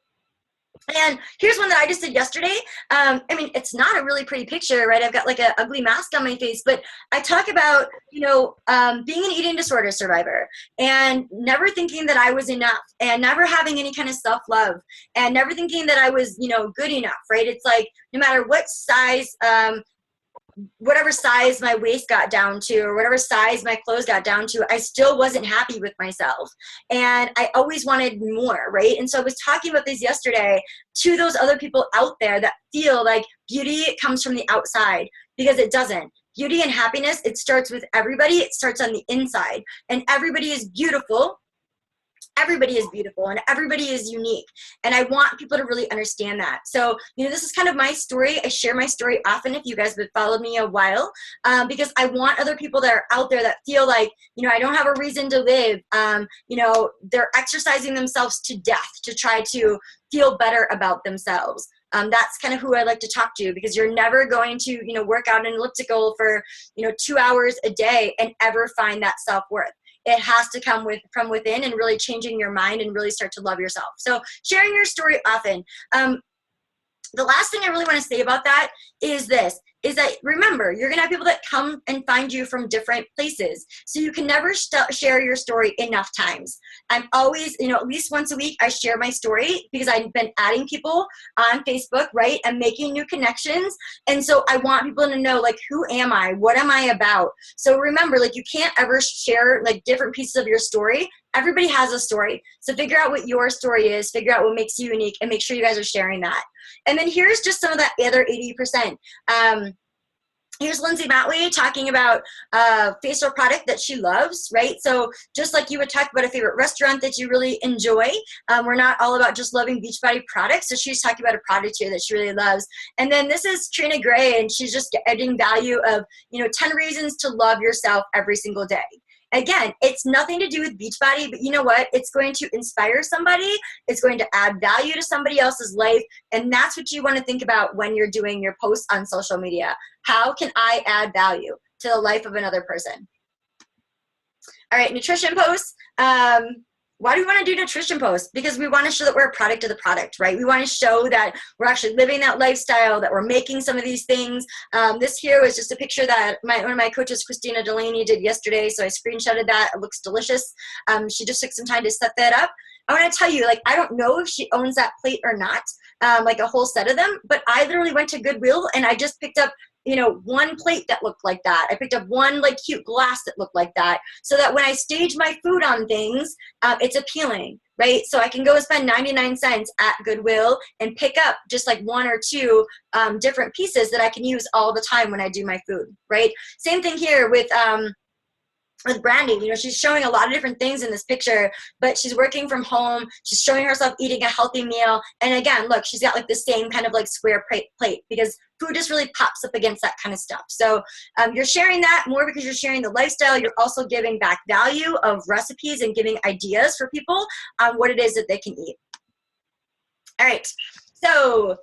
And here's one that I just did yesterday. I mean, it's not a really pretty picture, right? I've got like an ugly mask on my face, but I talk about, you know, being an eating disorder survivor and never thinking that I was enough and never having any kind of self-love and never thinking that I was, you know, good enough, right? It's like no matter what size, whatever size my waist got down to or whatever size my clothes got down to, I still wasn't happy with myself. And I always wanted more, right? And so I was talking about this yesterday to those other people out there that feel like beauty comes from the outside, because it doesn't. Beauty and happiness, it starts with everybody. It starts on the inside. And everybody is beautiful. Everybody is beautiful and everybody is unique. And I want people to really understand that. So, you know, this is kind of my story. I share my story often if you guys have followed me a while, because I want other people that are out there that feel like, you know, I don't have a reason to live. You know, they're exercising themselves to death to try to feel better about themselves. That's kind of who I like to talk to, because you're never going to, you know, work out an elliptical for, you know, 2 hours a day and ever find that self-worth. It has to come from within and really changing your mind and really start to love yourself. So sharing your story often. The last thing I really want to say about that is this, is that remember, you're going to have people that come and find you from different places. So you can never share your story enough times. I'm always, you know, at least once a week, I share my story because I've been adding people on Facebook, right? And making new connections. And so I want people to know, like, who am I? What am I about? So remember, like, you can't ever share like different pieces of your story. Everybody has a story. So figure out what your story is, figure out what makes you unique, and make sure you guys are sharing that. And then here's just some of that other 80%. Here's Lindsay Matley talking about a facial product that she loves, right? So just like you would talk about a favorite restaurant that you really enjoy, we're not all about just loving Beachbody products. So she's talking about a product here that she really loves. And then this is Trina Gray, and she's just adding value of, you know, 10 reasons to love yourself every single day. Again, it's nothing to do with Beachbody, but you know what? It's going to inspire somebody. It's going to add value to somebody else's life. And that's what you want to think about when you're doing your posts on social media. How can I add value to the life of another person? All right, nutrition posts. Why do we want to do nutrition posts? Because we want to show that we're a product of the product, right? We want to show that we're actually living that lifestyle, that we're making some of these things. This here was just a picture that one of my coaches, Christina Delaney, did yesterday. So I screenshotted that. It looks delicious. She just took some time to set that up. I want to tell you, like, I don't know if she owns that plate or not, like a whole set of them, but I literally went to Goodwill and I just picked up, you know, one plate that looked like that. I picked up one like cute glass that looked like that, so that when I stage my food on things, it's appealing, right? So I can go and spend 99 cents at Goodwill and pick up just like one or two different pieces that I can use all the time when I do my food, right? Same thing here with Brandy. You know, she's showing a lot of different things in this picture, but she's working from home. She's showing herself eating a healthy meal. And again, look, she's got like the same kind of like square plate, because food just really pops up against that kind of stuff. So you're sharing that more because you're sharing the lifestyle. You're also giving back value of recipes and giving ideas for people on what it is that they can eat. All right. So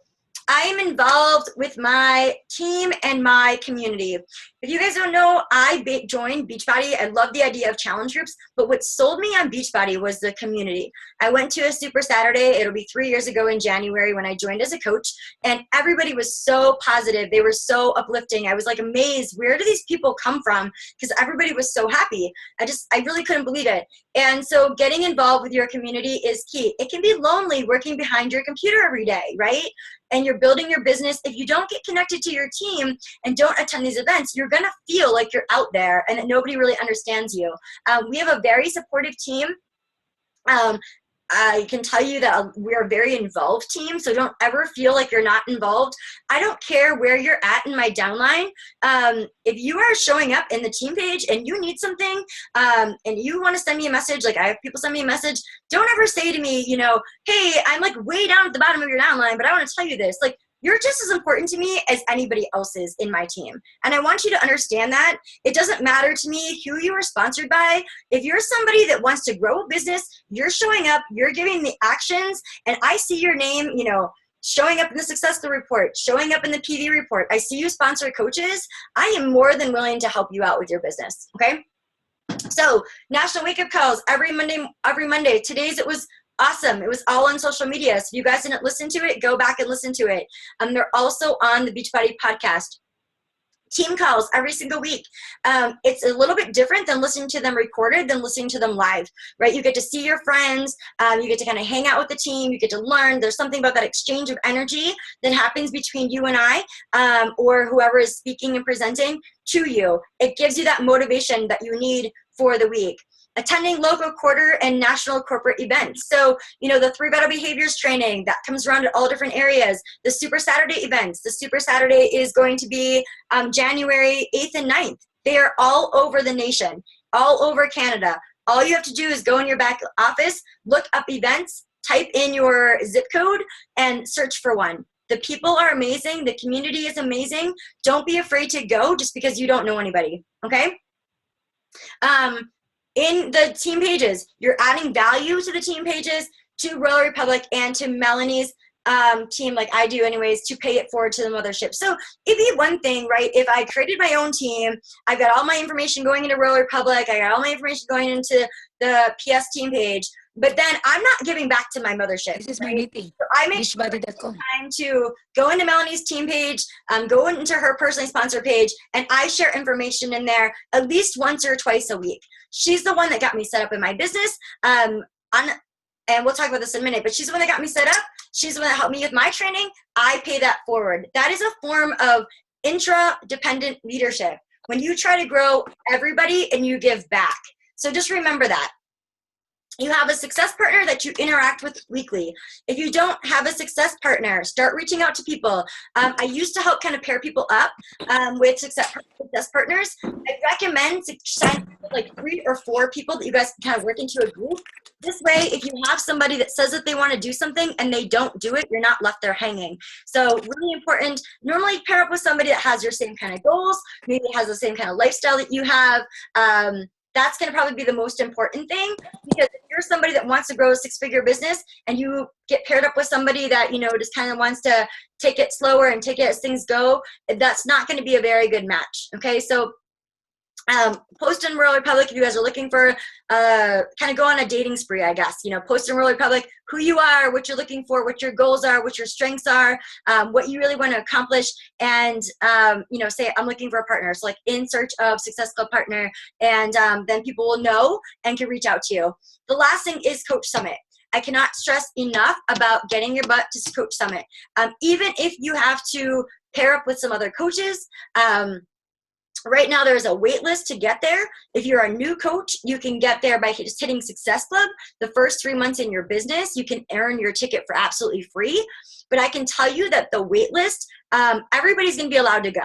I am involved with my team and my community. If you guys don't know, I joined Beachbody. I love the idea of challenge groups, but what sold me on Beachbody was the community. I went to a Super Saturday. It'll be 3 years ago in January when I joined as a coach, and everybody was so positive. They were so uplifting. I was like amazed. Where do these people come from? Because everybody was so happy. I really couldn't believe it. And so getting involved with your community is key. It can be lonely working behind your computer every day, right? And you're building your business. If you don't get connected to your team and don't attend these events, you're gonna feel like you're out there and that nobody really understands you. We have a very supportive team. I can tell you that we're a very involved team, so don't ever feel like you're not involved. I don't care where you're at in my downline. If you are showing up in the team page and you need something, and you want to send me a message, like I have people send me a message, don't ever say to me, you know, hey, I'm like way down at the bottom of your downline, but I want to tell you this. Like, you're just as important to me as anybody else is in my team. And I want you to understand that. It doesn't matter to me who you are sponsored by. If you're somebody that wants to grow a business, you're showing up, you're giving the actions, and I see your name, you know, showing up in the success report, showing up in the PV report. I see you sponsor coaches. I am more than willing to help you out with your business, okay? So National Wake Up Calls every Monday. Today's, it was awesome. It was all on social media. So if you guys didn't listen to it, go back and listen to it. They're also on the Beachbody podcast. Team calls every single week. It's a little bit different than listening to them recorded than listening to them live, right? You get to see your friends. You get to kind of hang out with the team. You get to learn. There's something about that exchange of energy that happens between you and I, or whoever is speaking and presenting to you. It gives you that motivation that you need for the week. Attending local, quarter, and national corporate events. So, you know, the 3 Vital Behaviors training, that comes around at all different areas. The Super Saturday events. The Super Saturday is going to be January 8th and 9th. They are all over the nation, all over Canada. All you have to do is go in your back office, look up events, type in your zip code, and search for one. The people are amazing. The community is amazing. Don't be afraid to go just because you don't know anybody, okay? In the team pages, you're adding value to the team pages, to Royal Republic and to Melanie's team, like I do anyways, to pay it forward to the mothership. So it'd be one thing, right? If I created my own team, I've got all my information going into Royal Republic, I got all my information going into the PS team page, but then I'm not giving back to my mothership. This is my right? meeting. So I make sure time to go into Melanie's team page, go into her personally sponsored page, and I share information in there at least once or twice a week. She's the one that got me set up in my business. And we'll talk about this in a minute, but she's the one that got me set up. She's the one that helped me with my training. I pay that forward. That is a form of intra-dependent leadership. When you try to grow everybody and you give back. So just remember that. You have a success partner that you interact with weekly. If you don't have a success partner, start reaching out to people. I used to help kind of pair people up with success partners. I recommend signing up with like 3 or 4 people that you guys can kind of work into a group. This way, if you have somebody that says that they want to do something and they don't do it, you're not left there hanging. So really important, normally pair up with somebody that has your same kind of goals, maybe has the same kind of lifestyle that you have. That's going to probably be the most important thing, because if you're somebody that wants to grow a 6-figure business and you get paired up with somebody that, you know, just kind of wants to take it slower and take it as things go, that's not going to be a very good match. Okay, so post in Royal Republic if you guys are looking for kind of go on a dating spree, I guess. You know, post in Royal Republic who you are, what you're looking for, what your goals are, what your strengths are, what you really want to accomplish, and you know, say I'm looking for a partner. So like in search of Success Club partner, and then people will know and can reach out to you. The last thing is Coach Summit. I cannot stress enough about getting your butt to Coach Summit. Even if you have to pair up with some other coaches, right now there's a wait list to get there. If you're a new coach, you can get there by just hitting Success Club. The first 3 months in your business, you can earn your ticket for absolutely free. But I can tell you that the wait list, everybody's going to be allowed to go.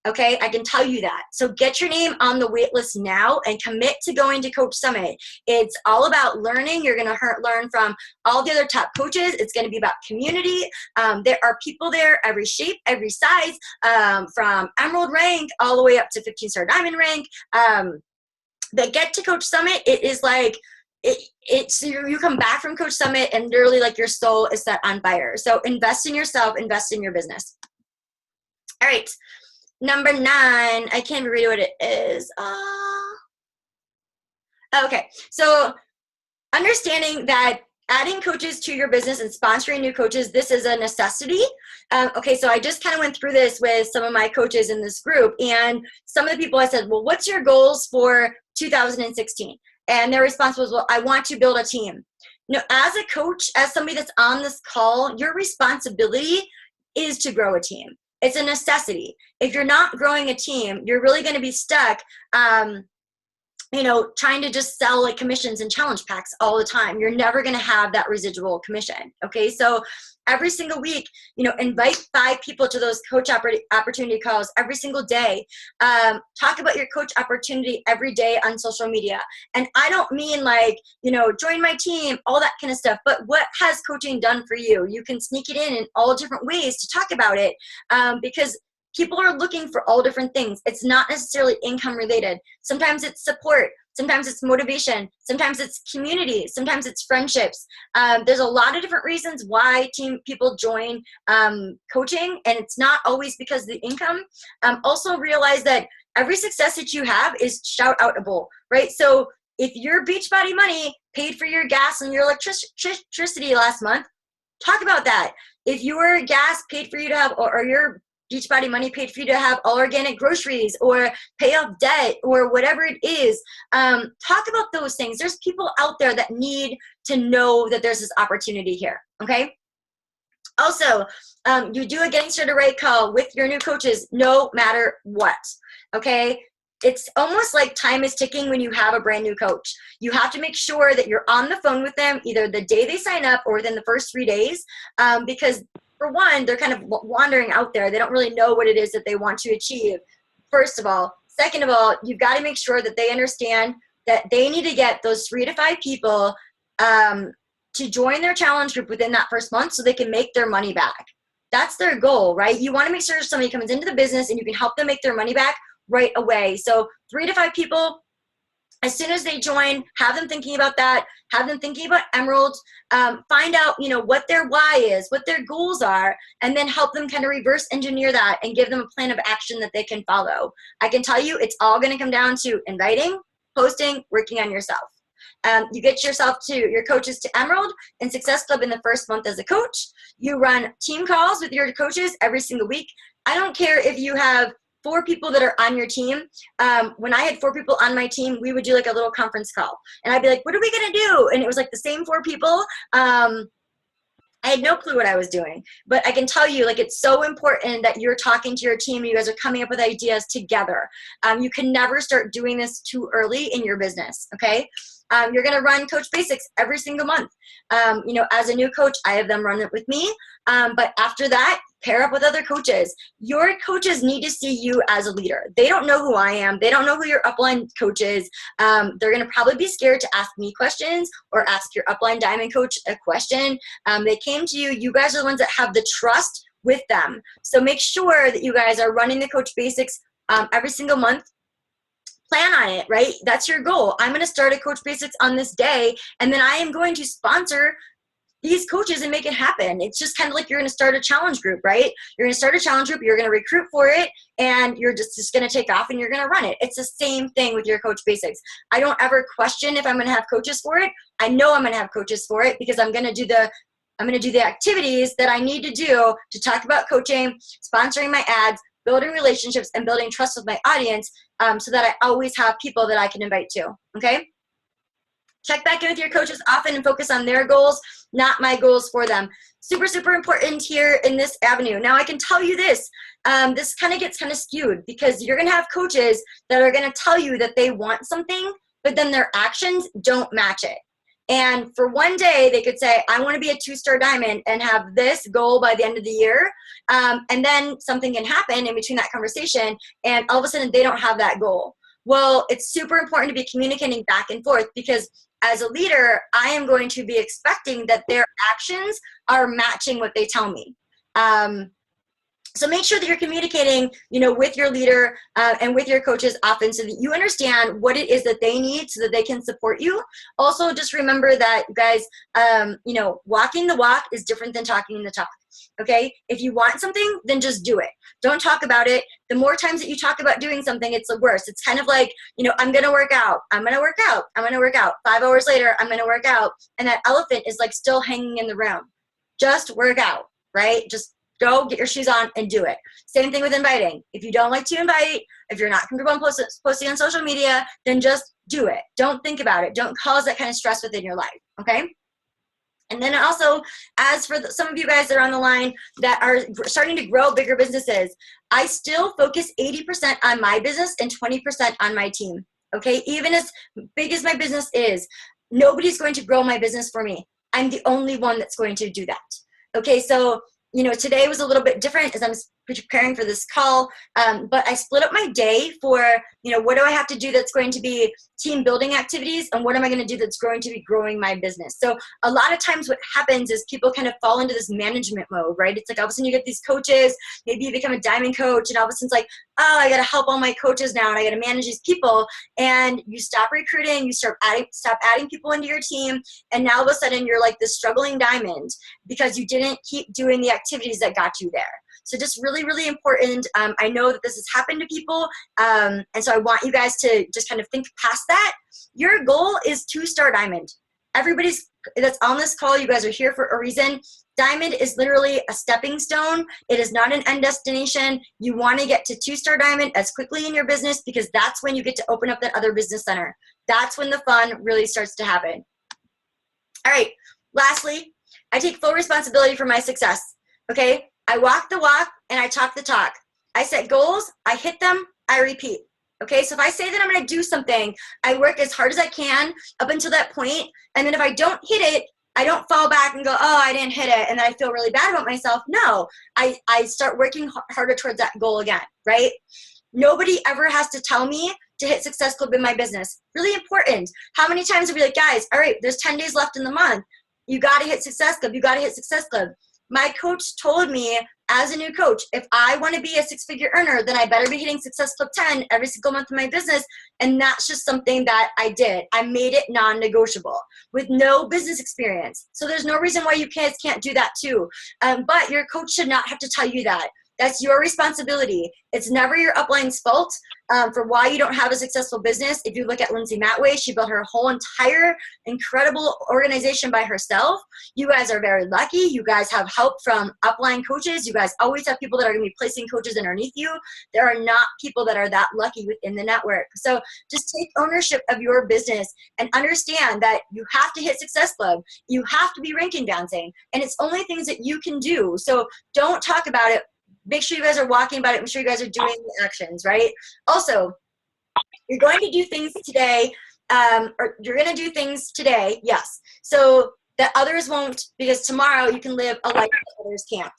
Okay, I can tell you that. So get your name on the wait list now and commit to going to Coach Summit. It's all about learning. You're going to learn from all the other top coaches. It's going to be about community. There are people there, every shape, every size, from Emerald rank all the way up to 15-star Diamond rank. That get to Coach Summit, it is like, it's you come back from Coach Summit and literally like your soul is set on fire. So invest in yourself, invest in your business. All right. Number 9, I can't even read what it is. Okay, so understanding that adding coaches to your business and sponsoring new coaches, this is a necessity. Okay, so I just kind of went through this with some of my coaches in this group, and some of the people I said, well, what's your goals for 2016? And their response was, well, I want to build a team. Now, as a coach, as somebody that's on this call, your responsibility is to grow a team. It's a necessity. If you're not growing a team, you're really going to be stuck trying to just sell like commissions and challenge packs all the time. You're never going to have that residual commission. Okay. So every single week, invite 5 people to those coach opportunity calls every single day. Talk about your coach opportunity every day on social media. And I don't mean like, join my team, all that kind of stuff, but what has coaching done for you? You can sneak it in all different ways to talk about it, because people are looking for all different things. It's not necessarily income related. Sometimes it's support. Sometimes it's motivation. Sometimes it's community. Sometimes it's friendships. There's a lot of different reasons why people join coaching, and it's not always because of the income. Also realize that every success that you have is shout-outable, right? So if your Beachbody money paid for your gas and your electricity last month, talk about that. If your gas paid for you to have, or your Beachbody money paid for you to have all organic groceries or pay off debt or whatever it is, talk about those things. There's people out there that need to know that there's this opportunity here, okay? Also, you do a getting started right call with your new coaches no matter what, okay? It's almost like time is ticking when you have a brand new coach. You have to make sure that you're on the phone with them either the day they sign up or within the first 3 days, because for one, they're kind of wandering out there. They don't really know what it is that they want to achieve, first of all. Second of all, you've got to make sure that they understand that they need to get those 3 to 5 people to join their challenge group within that first month so they can make their money back. That's their goal, right? You want to make sure somebody comes into the business and you can help them make their money back right away. So 3 to 5 people, as soon as they join, have them thinking about that, have them thinking about Emerald, find out, what their why is, what their goals are, and then help them kind of reverse engineer that and give them a plan of action that they can follow. I can tell you it's all going to come down to inviting, posting, working on yourself. You get your coaches to Emerald and Success Club in the first month as a coach. You run team calls with your coaches every single week. I don't care if you have 4 people that are on your team. When I had 4 people on my team, we would do like a little conference call. And I'd be like, what are we going to do? And it was like the same 4 people. I had no clue what I was doing. But I can tell you, like, it's so important that you're talking to your team and you guys are coming up with ideas together. You can never start doing this too early in your business, okay? You're going to run Coach Basics every single month. As a new coach, I have them run it with me. But after that, pair up with other coaches. Your coaches need to see you as a leader. They don't know who I am. They don't know who your upline coach is. They're going to probably be scared to ask me questions or ask your upline diamond coach a question. They came to you. You guys are the ones that have the trust with them. So make sure that you guys are running the Coach Basics every single month. Plan on it, right? That's your goal. I'm going to start a Coach Basics on this day, and then I am going to sponsor these coaches and make it happen. It's just kind of like you're going to start a challenge group, right? You're going to start a challenge group, you're going to recruit for it, and you're just going to take off and you're going to run it. It's the same thing with your Coach Basics. I don't ever question if I'm going to have coaches for it. I know I'm going to have coaches for it because I'm going to do the activities that I need to do to talk about coaching, sponsoring my ads, building relationships, and building trust with my audience, so that I always have people that I can invite to, okay? Check back in with your coaches often and focus on their goals, not my goals for them. Super, super important here in this avenue. Now, I can tell you this. This kind of gets kind of skewed because you're going to have coaches that are going to tell you that they want something, but then their actions don't match it. And for one day, they could say, I want to be a 2-star diamond and have this goal by the end of the year. And then something can happen in between that conversation, and all of a sudden they don't have that goal. Well, it's super important to be communicating back and forth because as a leader, I am going to be expecting that their actions are matching what they tell me. So make sure that you're communicating, with your leader and with your coaches often so that you understand what it is that they need so that they can support you. Also, just remember that, guys, walking the walk is different than talking the talk, okay? If you want something, then just do it. Don't talk about it. The more times that you talk about doing something, it's the worse. It's kind of like, I'm going to work out. I'm going to work out. I'm going to work out. 5 hours later, I'm going to work out. And that elephant is like still hanging in the room. Just work out, right? Just go get your shoes on and do it. Same thing with inviting. If you don't like to invite, if you're not comfortable posting on social media, then just do it. Don't think about it. Don't cause that kind of stress within your life, okay? And then also, as for some of you guys that are on the line that are starting to grow bigger businesses, I still focus 80% on my business and 20% on my team. okay? Even as big as my business is, nobody's going to grow my business for me. I'm the only one that's going to do that. Okay, so, you know, today was a little bit different as I'm preparing for this call, but I split up my day for, you know, what do I have to do that's going to be team building activities, and what am I going to do that's going to be growing my business? So a lot of times what happens is people kind of fall into this management mode, right? It's like all of a sudden you get these coaches, maybe you become a diamond coach, and all of a sudden it's like, oh, I got to help all my coaches now, and I got to manage these people, and you stop recruiting, you stop adding people into your team, and now all of a sudden you're like this struggling diamond because you didn't keep doing the activities that got you there. So just really, really important. I know that this has happened to people, and so I want you guys to just kind of think past that. Your goal is 2-star diamond. Everybody's that's on this call, you guys are here for a reason. Diamond is literally a stepping stone. It is not an end destination. You want to get to 2-star diamond as quickly in your business, because that's when you get to open up that other business center. That's when the fun really starts to happen. All right, lastly, I take full responsibility for my success, okay? I walk the walk and I talk the talk. I set goals, I hit them, I repeat. Okay, so if I say that I'm going to do something, I work as hard as I can up until that point, and then if I don't hit it, I don't fall back and go, oh, I didn't hit it, and then I feel really bad about myself. No, I start working harder towards that goal again, right? Nobody ever has to tell me to hit Success Club in my business. Really important. How many times have we like, guys, all right, there's 10 days left in the month. You got to hit Success Club. You got to hit Success Club. My coach told me, as a new coach, if I want to be a 6-figure earner, then I better be hitting Success Club 10 every single month of my business. And that's just something that I did. I made it non-negotiable with no business experience. So there's no reason why you guys can't do that too. But your coach should not have to tell you that. That's your responsibility. It's never your upline's fault for why you don't have a successful business. If you look at Lindsay Matway, she built her whole entire incredible organization by herself. You guys are very lucky. You guys have help from upline coaches. You guys always have people that are going to be placing coaches underneath you. There are not people that are that lucky within the network. So just take ownership of your business and understand that you have to hit Success Club. You have to be ranking bouncing, and it's only things that you can do. So don't talk about it. Make sure you guys are walking about it. Make sure you guys are doing the actions, right? Also, you're going to do things today, or you're going to do things today, yes, so that others won't, because tomorrow you can live a life that others can't.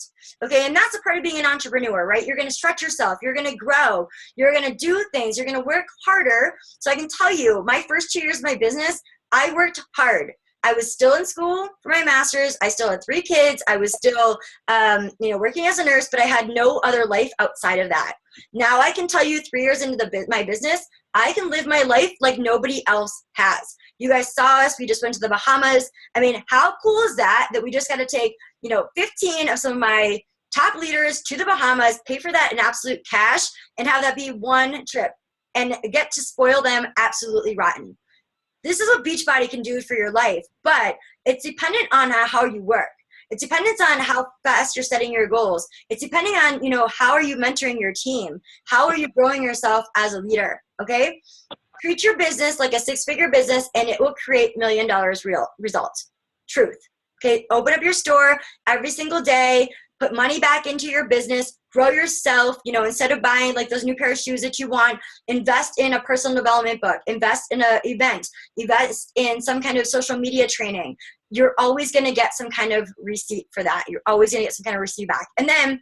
Okay, and that's a part of being an entrepreneur, right? You're going to stretch yourself. You're going to grow. You're going to do things. You're going to work harder. So I can tell you, my first 2 years of my business, I worked hard. I was still in school for my master's. I still had 3 kids. I was still, working as a nurse, but I had no other life outside of that. Now I can tell you 3 years into my business, I can live my life like nobody else has. You guys saw us. We just went to the Bahamas. I mean, how cool is that we just got to take, 15 of some of my top leaders to the Bahamas, pay for that in absolute cash, and have that be one trip and get to spoil them absolutely rotten. This is what Beachbody can do for your life, but it's dependent on how you work. It's dependent on how fast you're setting your goals. It's depending on, how are you mentoring your team? How are you growing yourself as a leader, okay? Treat your business like a 6-figure business, and it will create $1 million real results. Truth, okay? Open up your store every single day. Put money back into your business, grow yourself, instead of buying like those new pair of shoes that you want, invest in a personal development book, invest in an event, invest in some kind of social media training. You're always going to get some kind of receipt for that. You're always going to get some kind of receipt back. And then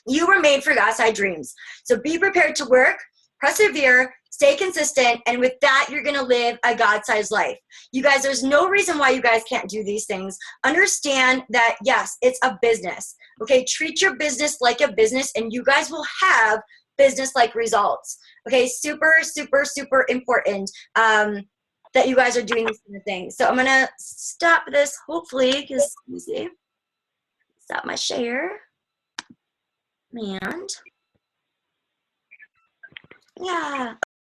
you were made for God-sized dreams. So be prepared to work, persevere, stay consistent, and with that, you're going to live a God-sized life. You guys, there's no reason why you guys can't do these things. Understand that, yes, it's a business. Okay, treat your business like a business, and you guys will have business-like results. Okay, super, super, super important that you guys are doing these kind of things. So I'm going to stop this, hopefully, because, let me see, stop my share. And, yeah.